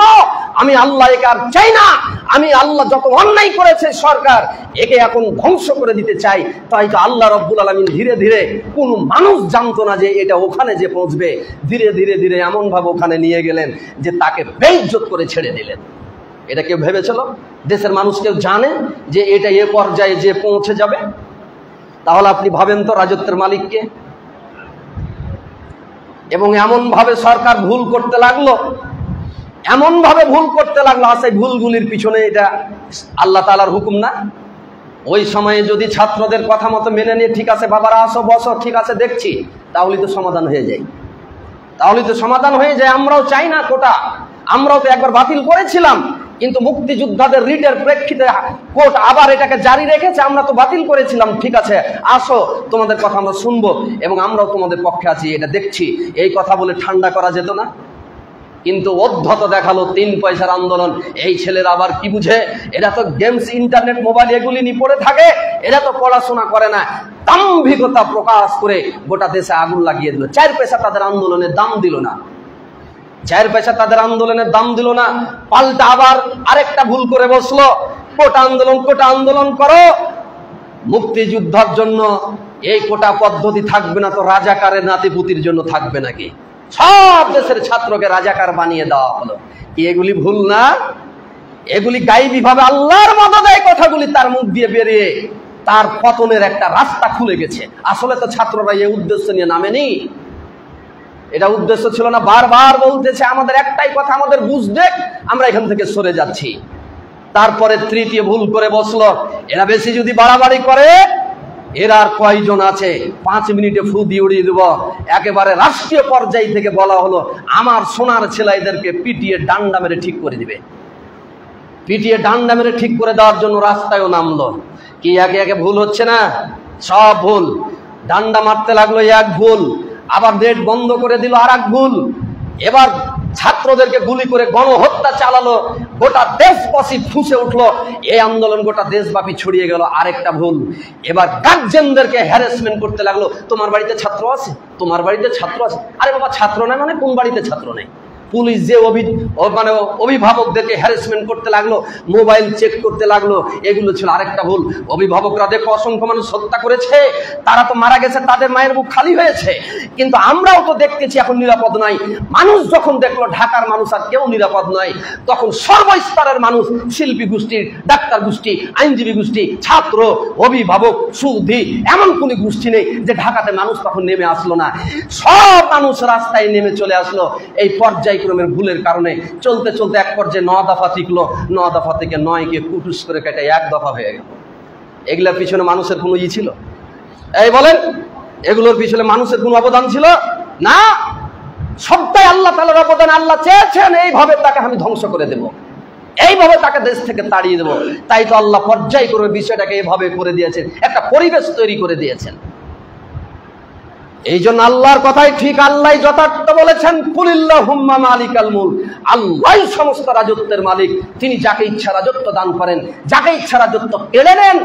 আমি আল্লাহ একে আর চাই না। আমি আল্লাহ যত অন্যায় করেছে সরকার, একে এখন ধ্বংস করে দিতে চাই। তাই তো আল্লাহ রব্বুল আলামিন ধীরে ধীরে, কোনো মানুষ জানতো না যে এটা ওখানে যে পৌঁছবে, ধীরে ধীরে ধীরে এমন ভাবে ওখানে নিয়ে গেলেন যে তাকে বেইজ্জত করে ছেড়ে দিলেন। এটা কেউ ভেবেছিল? দেশের মানুষ কেউ জানে যে এটা এ পর্যায়ে যে পৌঁছে যাবে? তাহলে আপনি ভাবেন তো রাজত্বের মালিককে। এবং এমন ভাবে সরকার ভুল করতে লাগলো, এমন ভাবে ভুল করতে লাগলো, সেই ভুলগুলির পিছনে এটা আল্লাহ তাআলার হুকুম না? ওই সময়ে যদি ছাত্রদের কথা মতো মেনে নিয়ে, ঠিক আছে বাবারা আসো বসো, ঠিক আছে দেখছি, তাহলে তো সমাধান হয়ে যায়, তাহলে তো সমাধান হয়ে যায়। আমরাও চাই না কোটা, আমরাও তো একবার বাতিল করেছিলাম, কিন্তু মুক্তিযোদ্ধাদের রিটের প্রেক্ষিতে কোর্ট আবার এটাকে জারি রেখেছে। আমরা তো বাতিল করেছিলাম, ঠিক আছে আসো, তোমাদের কথা আমরা শুনবো এবং আমরাও তোমাদের পক্ষে আছি, এটা দেখছি। এই কথা বলে ঠান্ডা করা যেত না? কিন্তু অধ্যত দেখালো 3 পয়সার আন্দোলন। এই ছেলেরা আবার কি বুঝে? এরা তো গেমস, ইন্টারনেট, মোবাইল এগুলি নিয়ে পড়ে থাকে, এরা তো পড়াশোনা করে না। দাম্ভিকতা প্রকাশ করে গোটা দেশে আগুন লাগিয়ে দিল। 4 পয়সা তাদের আন্দোলনের দাম দিল না, 4 পয়সা তাদের আন্দোলনের দাম দিল না। পাল্টা আবার আরেকটা ভুল করে বসলো, কোটা আন্দোলন করো। মুক্তিযুদ্ধের জন্য এই কোটা পদ্ধতি থাকবে না তো রাজাকারের নাতিপুতির জন্য থাকবে নাকি? সব দেশের ছাত্রকে রাজাকার বানিয়ে দেওয়া হলো। কি এগুলি ভুল না? এগুলি গায়েবী ভাবে আল্লাহর মদদে এই কথাগুলি তার মুখ দিয়ে বেরিয়ে তার পতনের একটা রাস্তা খুলে গেছে। আসলে তো ছাত্ররা এই উদ্দেশ্য নিয়ে নামেনি, এটা উদ্দেশ্য ছিল না। বারবার বলতেছে আমাদের একটাই কথা, আমাদের বুঝ দেখ, আমরা এখান থেকে সরে যাচ্ছি। তারপরে তৃতীয় ভুল করে বসলো, এরা বেশি যদি বাড়াবাড়ি করে, এরা আর কয়জন আছে, 5 মিনিটে ফু দিয়ে উড়িয়ে দেব। একেবারে রাষ্ট্রীয় পর্যায় থেকে বলা হলো আমার সোনার ছেলেদেরকে পিটিয়ে ডান্ডা মেরে ঠিক করে দিবে। পিটিয়ে ডান্ডা মেরে ঠিক করে দেওয়ার জন্য রাস্তায়ও নামলো। কি একে একে ভুল হচ্ছে না? সব ভুল। ডান্ডা মারতে লাগলো, এক ভুল। আবার নেট বন্ধ করে দিল, আর এক ভুল। এবার ছাত্রদেরকে গুলি করে গণহত্যা চালালো, গোটা দেশবাসী ফুঁসে উঠলো, এই আন্দোলন গোটা দেশব্যাপী ছড়িয়ে গেল। আরেকটা ভুল, এবার গার্জেনদেরকে হ্যারাসমেন্ট করতে লাগলো, তোমার বাড়িতে ছাত্র আছে, তোমার বাড়িতে ছাত্র আছে। আরে বাবা, ছাত্র নাই মানে কোন বাড়িতে ছাত্র নেই? পুলিশ যে অভিভাবকদেরকে হ্যারাসমেন্ট করতে লাগলো, মোবাইল চেক করতে লাগলো, এগুলো ছিল আরেকটা ভুল। অভিভাবকরা দেখো অসংখ্য মানুষ হত্যা করেছে, তারা তো মারা গেছে, তাদের মায়ের বুক খালি হয়েছে, কিন্তু আমরাও তো দেখতেছি এখন নিরাপদ নাই। মানুষ যখন দেখলো ঢাকার মানুষ আর কেউ নিরাপদ নয়, তখন সর্বস্তরের মানুষ, শিল্পী গোষ্ঠী, ডাক্তার গোষ্ঠী, আইনজীবী গোষ্ঠী, ছাত্র, অভিভাবক, সুধী, এমন কোন গোষ্ঠী নেই যে ঢাকাতে মানুষ তখন নেমে আসলো না। সব মানুষ রাস্তায় নেমে চলে আসলো। এই পর্যায়ক্রমের ভুলের কারণে চলতে চলতে এক পর্যায়ে 9 দফা টিকলো, 9 দফা থেকে 9কে কুটুস করে কেটে 1 দফা হয়ে গেল। এগুলোর পিছনে মানুষের কোনো ছিল? এই বলেন, এগুলোর পিছনে মানুষের কোনো অবদান ছিল না? সবটাই আল্লাহ তাআলার অবদান। আল্লাহ চেয়েছেন এইভাবে তাকে আমি ধ্বংস করে দেব, এইভাবে তাকে দেশ থেকে তাড়িয়ে দেব। তাই তো আল্লাহ পর্যায়ক্রমে বিষয়টাকে এইভাবে করে দিয়েছেন, একটা পরিবেশ তৈরি করে দিয়েছেন। এই জন্য আল্লাহর কথাই ঠিক, আল্লাহ যথার্থ বলেছেন, কুলিল্লাহুম্মা মালিকাল মুলক, আল্লাহই সমস্ত রাজত্বের মালিক। তিনি যাকে ইচ্ছা রাজত্ব দান করেন, যাকে ইচ্ছা রাজত্ব কেড়ে নেন,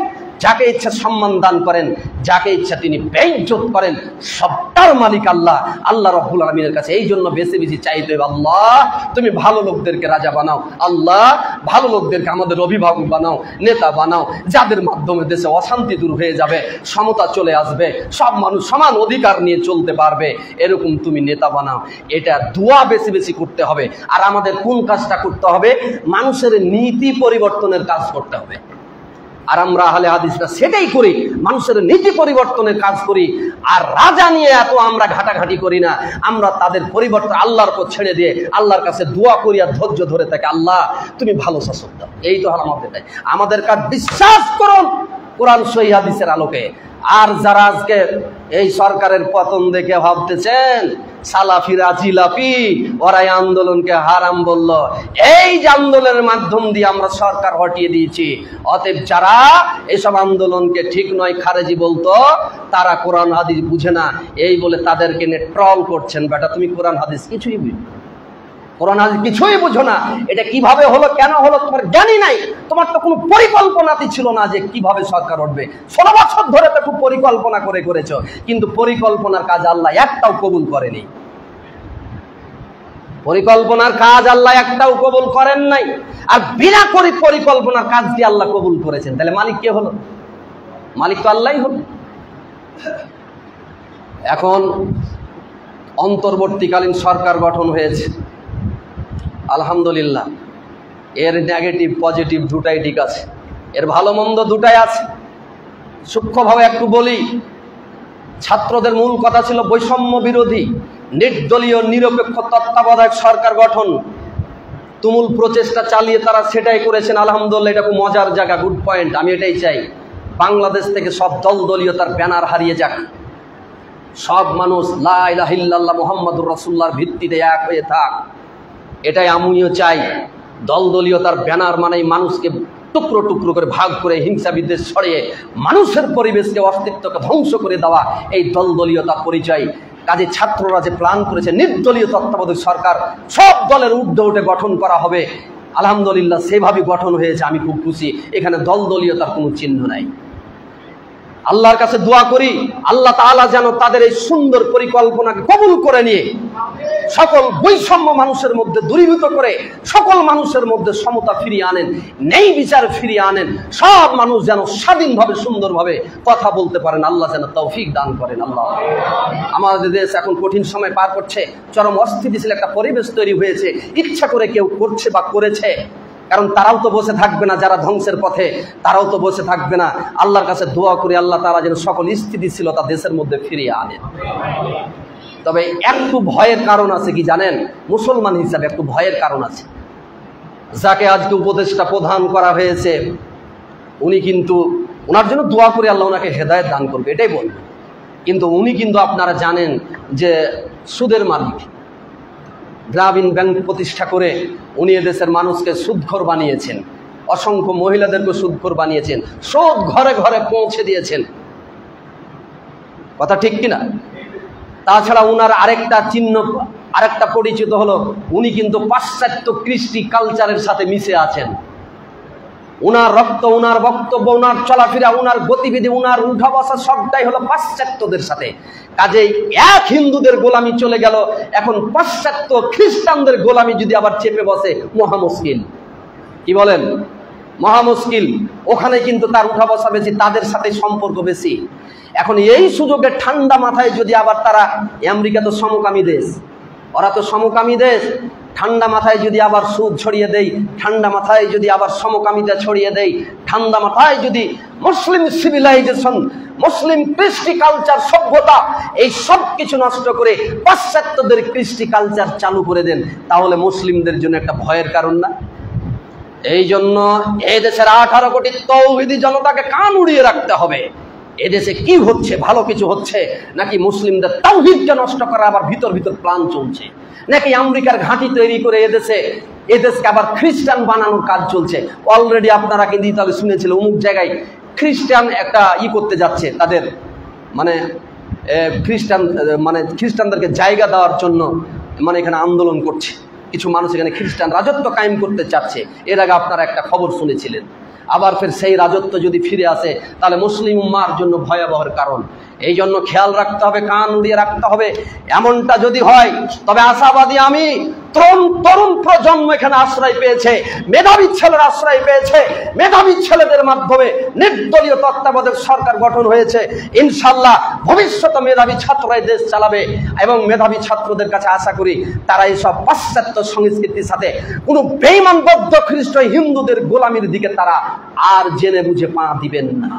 যাকে ইচ্ছা সম্মান দান করেন, যাকে ইচ্ছা তিনি বেইজ্জত করেন। সবটার মালিক আল্লাহ, আল্লাহ রাব্বুল আলামিনের কাছে। এই জন্য বেশি বেশি চাইতে হবে, আল্লাহ তুমি ভালো লোকদেরকে রাজা বানাও, আল্লাহ ভালো লোকদেরকে আমাদের অভিভাবক বানাও, নেতা বানাও, যাদের মাধ্যমে দেশে অশান্তি দূর হয়ে যাবে, সমতা চলে আসবে, সব মানুষ সমান অধিকার নিয়ে চলতে পারবে, এরকম তুমি নেতা বানাও। এটা দোয়া বেশি বেশি করতে হবে। আর আমাদের কোন কাজটা করতে হবে? মানুষের নীতি পরিবর্তনের কাজ করতে হবে। আর আমরা আহলে হাদিসরা সেটাই করি, মানুষের নীতি পরিবর্তনের কাজ করি। আর রাজা নিয়ে এত আমরা ঘাটাঘাটি করি না, আমরা তাদের পরিবর্তন আল্লাহর উপর ছেড়ে দিয়ে আল্লাহর কাছে দোয়া করি আর ধৈর্য ধরে থাকি, আল্লাহ তুমি ভালো শাসক দাও। এই তো আমাদের তাই, আমাদের কাজ বিশ্বাস করুন কোরআন সহিহ হাদিসের আলোকে। আর যারা আজকে এই সরকারের পতন দেখে ভাবতেছেন সালাফিরা জিলাপি, ওরাই আন্দোলনকে হারাম বলল, এই যে আন্দোলনের মাধ্যম দিয়ে আমরা সরকার হটিয়ে দিয়েছি। অতএব যারা এসব আন্দোলনকে ঠিক নয় খারেজি বলতো, তারা কোরআন হাদিস বুঝে না, এই বলে তাদেরকে নিয়ে ট্রল করছেন। বেটা তুমি কোরআন হাদিস কিছুই বুঝো, কোরআন হাদিস কিছুই বুঝো না। এটা কিভাবে হলো, কেন হলো, তোমার জ্ঞানই নাই। তোমার তো কোনো পরিকল্পনাতে ছিল না যে কিভাবে সরকার উঠবে। 16 বছর ধরে তো খুব পরিকল্পনা করে করেছো, কিন্তু পরিকল্পনার কাজ আল্লাহ একটাও কবুল করেনি। পরিকল্পনার কাজ আল্লাহ একটাও কবুল করেন নাই। আর বিনা পরিকল্পনার কাজ দিয়ে আল্লাহ কবুল করেছেন, তাহলে মালিক কে হলো? মালিক তো আল্লাহই হলো। এখন অন্তর্বর্তীকালীন সরকার গঠন হয়েছে, আলহামদুলিল্লাহ। এর নেগেটিভ পজিটিভ দুটাই ঠিক আছে, এর ভালো মন্দ দুটাই আছে। সূক্ষ্মভাবে একটু বলি, ছাত্রদের মূল কথা ছিল বৈষম্য বিরোধী, নির্দলীয় নিরপেক্ষ তত্ত্বাবধায়ক সরকার গঠন। তুমুল প্রচেষ্টা চালিয়ে তারা সেটাই করেছেন, আলহামদুলিল্লাহ। এটা খুব মজার জায়গা, গুড পয়েন্ট। আমি এটাই চাই, বাংলাদেশ থেকে সব দলদলীয়তার ব্যানার হারিয়ে যাক, সব মানুষ লা ইলাহা ইল্লাল্লাহ মুহাম্মাদুর রাসূলুল্লাহর ভিত্তিতে এক হয়ে থাক, এটাই আমিও চাই। দলদলীয়তার ব্যানার মানেই মানুষকে টুকরো টুকরো করে ভাগ করে হিংসা বিদ্বেষ ছড়িয়ে মানুষের পরিবেশকে, অস্তিত্বকে ধ্বংস করে দেওয়া, এই দলদলীয়তার পরিচয়। কাজে ছাত্ররা যে প্ল্যান করেছে নির্দলীয় তত্ত্বাবধায়ক সরকার, সব দলের ঊর্ধ্বে উঠে গঠন করা হবে, আলহামদুলিল্লাহ সেভাবে গঠন হয়েছে, আমি খুব খুশি। এখানে দলদলীয়তার কোনো চিহ্ন নাই। আল্লাহর কাছে দোয়া করি, আল্লাহ তাআলা যেন তাদের এই সুন্দর পরিকল্পনাকে কবুল করে নিয়ে সকল বৈষম্য মানুষের মধ্যে দূরীভূত করে সকল মানুষের মধ্যে সমতা ফিরিয়ে আনেন, ন্যায় বিচার ফিরিয়ে আনেন। সব মানুষ যেন স্বাধীনভাবে সুন্দরভাবে কথা বলতে পারেন, আল্লাহ যেন তৌফিক দান করেন। আল্লাহ, আমাদের দেশ এখন কঠিন সময় পার করছে, চরম অস্থিতিশীল একটা পরিবেশ তৈরি হয়েছে। ইচ্ছা করে কেউ করছে বা করেছে, কারণ তারাও তো বসে থাকবে না, যারা ধ্বংসের পথে তারাও তো বসে থাকবে না। আল্লাহর কাছে দোয়া করি, আল্লাহ তাআলা যেন সকল স্থিতিশীলতা দেশের মধ্যে ফিরিয়ে আনেন। তবে একটু ভয়ের কারণ আছে, কি জানেন? মুসলমান হিসাবে একটু ভয়ের কারণ আছে। যাকে আজকে উপদেষ্টা প্রধান করা হয়েছে, উনি কিন্তু, ওনার জন্য দোয়া করে আল্লাহ ওনাকে হেদায়েত দান করবে, এটাই বলবো। কিন্তু উনি কিন্তু আপনারা জানেন যে সুদের মালিক। গ্রামীণ ব্যাংক প্রতিষ্ঠা করে উনি এদেশের মানুষকে সুদখোর বানিয়েছেন, অসংখ্য মহিলাদেরকে সুদখোর বানিয়েছেন, সুদ ঘরে ঘরে পৌঁছে দিয়েছেন। কথা ঠিক কিনা? তাছাড়া উনার আরেকটা চিহ্ন আরেকটা পরিচিত হলো, উনি কিন্তু পাশ্চাত্য কৃষ্টি কালচারের সাথে মিশে আছেন। উনার রক্ত, উনার বক্তব্য, উনার চলাফেরা, উনার গতিবিধি, উনার উঠা বসা সবটাই হলো পাশ্চাত্যদের সাথে। কাজেই এক হিন্দুদের গোলামি চলে গেল, এখন পাশ্চাত্য খ্রিস্টানদের গোলামি যদি আবার চেপে বসে, মহা মুশকিল। কি বলেন? মহা মুশকিল। ওখানে কিন্তু তার উঠা বসা বেশি, তাদের সাথে সম্পর্ক বেশি। এখন এই সুযোগে ঠান্ডা মাথায় যদি আবার তারা, আমেরিকা তো সমকামী দেশ, ওরা তো সমকামী দেশ, ঠান্ডা মাথায় যদি আবার সুদ ছড়িয়ে দেই, ঠান্ডা মাথায় যদি আবার সমকামিতা ছড়িয়ে দেই, ঠান্ডা মাথায় যদি মুসলিম সিভিলাইজেশন, মুসলিম কৃষ্টি কালচার, সভ্যতা, এই সব কিছু নষ্ট করে পাশ্চাত্যদের কৃষ্টি কালচার চালু করে দেন, তাহলে মুসলিমদের জন্য একটা ভয়ের কারণ না? এই জন্য এই দেশের 18 কোটি তৌহিদি জনতাকে কান উড়িয়ে রাখতে হবে। এদেশে কি হচ্ছে? ভালো কিছু হচ্ছে নাকি মুসলিমদের তাওহীদকে নষ্ট করা আবার ভিতর ভিতর প্ল্যান চলছে, নাকি আমেরিকার ঘাঁটি তৈরি করে এদেশকে আবার খ্রিস্টান বানানোর কাজ চলছে? অলরেডি আপনারা কিন্তু তাহলে শুনেছিলেন অমুক জায়গায় খ্রিস্টান একটা করতে যাচ্ছে, তাদের মানে খ্রিস্টানদেরকে জায়গা দেওয়ার জন্য এখানে আন্দোলন করছে কিছু মানুষ, এখানে খ্রিস্টান রাজত্ব কায়েম করতে চাচ্ছে। এর আগে আপনারা একটা খবর শুনেছিলেন। আবার ফের সেই রাজত্ব যদি ফিরে আসে, তাহলে মুসলিম উম্মার জন্য ভয়াবহের কারণ। এই জন্য খেয়াল রাখতে হবে, কান উড়িয়ে রাখতে হবে। এমনটা যদি হয়, তবে আশাবাদী আমি, তরুণ প্রজন্ম এখানে আশ্রয় পেয়েছে, মেধাবী ছেলেরা আশ্রয় পেয়েছে, মেধাবী ছেলেদের মাধ্যমে নির্দলীয় তত্ত্বাবধায়ক সরকার গঠন হয়েছে। ইনশাল্লাহ ভবিষ্যতে মেধাবী ছাত্ররাই দেশ চালাবে, এবং মেধাবী ছাত্রদের কাছে আশা করি তারা এইসব পাশ্চাত্য সংস্কৃতির সাথে কোনো বেঈমান বৌদ্ধ খ্রিস্ট হিন্দুদের গোলামির দিকে তারা আর জেনে বুঝে পা দিবেন না,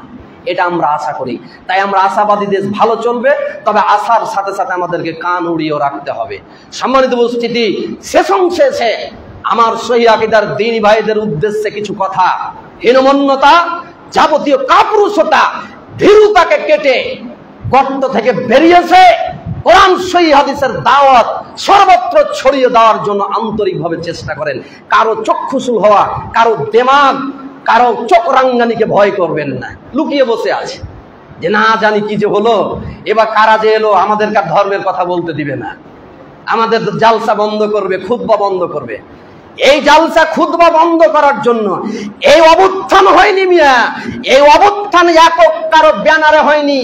এটা আমরা আশা করি। তাই আমরা আশাবাদী, দেশ ভালো চলবে, তবে আশার সাথে সাথে আমাদেরকে কান উড়িয়েও রাখতে হবে। সম্মানিত উপস্থিতি, শেষে আমার সহিহ আকীদার দ্বীনী ভাইদের উদ্দেশ্যে কিছু কথা। হীনমন্যতা, যাবতীয় কাপুরুষতা, ভীরুতাকে কেটে গর্ত থেকে বেরিয়েছে কোরআন সহিহ হাদিসের দাওয়াত সর্বত্র ছড়িয়ে দেওয়ার জন্য আন্তরিকভাবে চেষ্টা করেন। কারো চক্ষুশূল হওয়া, কারো দেমাগ, কারো চোখ রাঙ্গানিকে ভয় করবেন না। লুকিয়ে বসে আছে যে না জানি কি যে হলো, এবার কারা যে এলো, আমাদেরকে ধর্মের কথা বলতে দিবে না, আমাদের জালসা বন্ধ করবে, খুতবা বন্ধ করবে। এই জালসা খুতবা বন্ধ করার জন্য এই অবস্থান হয়নি মিয়া। এই অবস্থান একক কারো ব্যানারে হয়নি,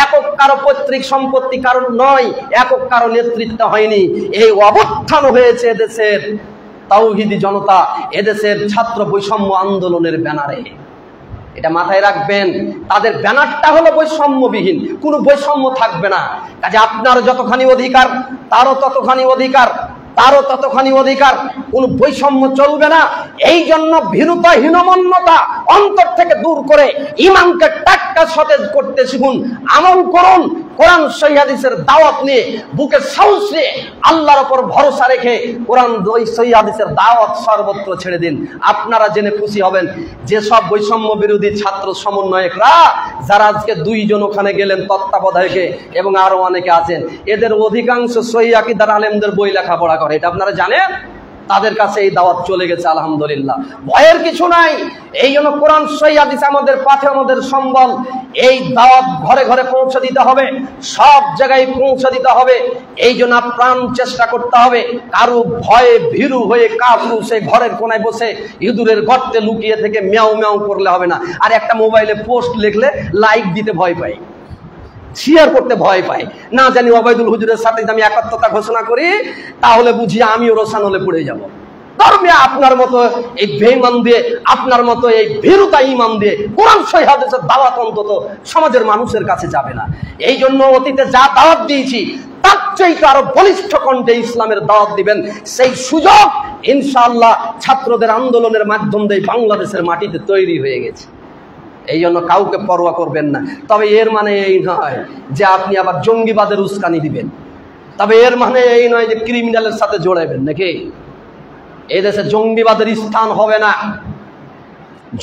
একক কারো পৈতৃক সম্পত্তি কারণ নয়, একক কারো নেতৃত্ব হয়নি। এই অবস্থান হয়েছে এদেশের তাওহীদি জনতা, এদেশের ছাত্র বৈষম্য আন্দোলনের ব্যানারে। এটা মাথায় রাখবেন। তাদের ব্যানারটা হলো বৈষম্যবিহীন, কোনো বৈষম্য থাকবে না। কাজে আপনার যতখানি অধিকার, তারও ততখানি অধিকার, তারও ততখানি অধিকার, কোন বৈষম্য চলবে না। এই জন্য ভীরুতা, হীনমন্যতা অন্তর থেকে দূর করে ইমানকে টাটকা সতেজ করতে শিখুন, আমল করুন। কোরআন সহিহ হাদিসের দাওয়াত নিয়ে বুকে সাহস নিয়ে আল্লাহর উপর ভরসা রেখে কোরআন সহিহ হাদিসের দাওয়াত সর্বত্র ছেড়ে দিন। আপনারা জেনে খুশি হবেন যেসব বৈষম্য বিরোধী ছাত্র সমন্বয়করা, যারা আজকে 2 জন ওখানে গেলেন তত্ত্বাবধায়কে এবং আরো অনেকে আছেন, এদের অধিকাংশ সহিহ আকীদার আলেমদের বই লেখাপড়া করে, এটা আপনারা জানেন। তাদের কাছে এই দাওয়াত চলে গেছে, আলহামদুলিল্লাহ, ভয়ের কিছু নাই। এই জন্য কোরআন সহিহ হাদিস আমাদের পাথে, আমাদের সম্বল। এই দাওয়াত ঘরে ঘরে পৌঁছে দিতে হবে, সব জায়গায় পৌঁছে দিতে হবে। এই জন্য প্রাণ চেষ্টা করতে হবে। কারো ভয়ে ভীরু হয়ে কাপুরুষে ঘরের কোনায় বসে ইঁদুরের গর্তে লুকিয়ে থেকে মেয়াও মেয়াও করলে হবে না। আর একটা মোবাইলে পোস্ট লিখলে লাইক দিতে ভয় পাই, শেয়ার করতে ভয় পায়। না জানি ওবায়দুল হুজুরের সাথে আমি একাত্মতা ঘোষণা করি, তাহলে বুঝি আমিও রোশান হলে পড়ে যাব। ধর্মে আপনার মতো এই বেঈমান দিয়ে, আপনার মতো এই ভীরুতা ঈমান দিয়ে কোরআন সহিহ হাদিসের দাওয়াত অন্তত সমাজের মানুষের কাছে যাবে না। এই জন্য অতীতে যা দাওয়াত দিয়েছি তার চাইতে আরো বলিষ্ঠ কণ্ঠে ইসলামের দাওয়াত দিবেন। সেই সুযোগ ইনশাআল্লাহ ছাত্রদের আন্দোলনের মাধ্যম দিয়ে বাংলাদেশের মাটিতে তৈরি হয়ে গেছে। এই জন্য কাউকে পরোয়া করবেন না। তবে এর মানে এই নয় যে আপনি আবার জঙ্গিবাদের উস্কানি দিবেন, তবে এর মানে এই নয় যে ক্রিমিনালের সাথে জড়াবেন নাকি। এই দেশে জঙ্গিবাদের স্থান হবে না,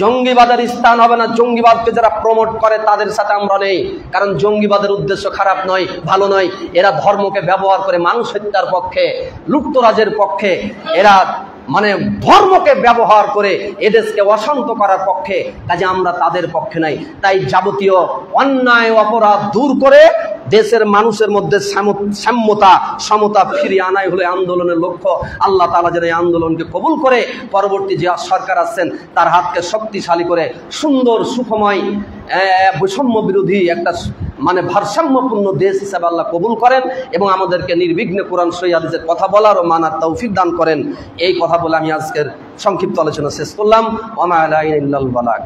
জঙ্গিবাদের স্থান হবে না। জঙ্গিবাদকে যারা প্রমোট করে তাদের সাথে আমরা নেই, কারণ জঙ্গিবাদের উদ্দেশ্য খারাপ নয়, ভালো নয়। এরা ধর্মকে ব্যবহার করে মানুষ হত্যার পক্ষে, লুটতরাজের পক্ষে, এরা ধর্মকে ব্যবহার করে এদেশকে অশান্ত করার পক্ষে। কাজে আমরা তাদের পক্ষে নাই। তাই যাবতীয় অন্যায় অপরাধ দূর করে দেশের মানুষের মধ্যে সাম্যতা সমতা ফিরিয়ে আনাই হলো আন্দোলনের লক্ষ্য। আল্লাহ তাআলা যেন এই আন্দোলনকে কবুল করে পরবর্তী যে সরকার আসছেন তার হাতকে শক্তিশালী করে সুন্দর সুখময় বৈষম্য বিরোধী একটা মানে ভারসাম্যপূর্ণ দেশ হিসাবে আল্লাহ কবুল করেন এবং আমাদেরকে নির্বিঘ্নে কোরআন সহিহ হাদিসের কথা বলার ও মানার তৌফিক দান করেন। এই কথা বলে আমি আজকের সংক্ষিপ্ত আলোচনা শেষ করলাম। ওয়া মা আলাইনা ইল্লাল বালাগ।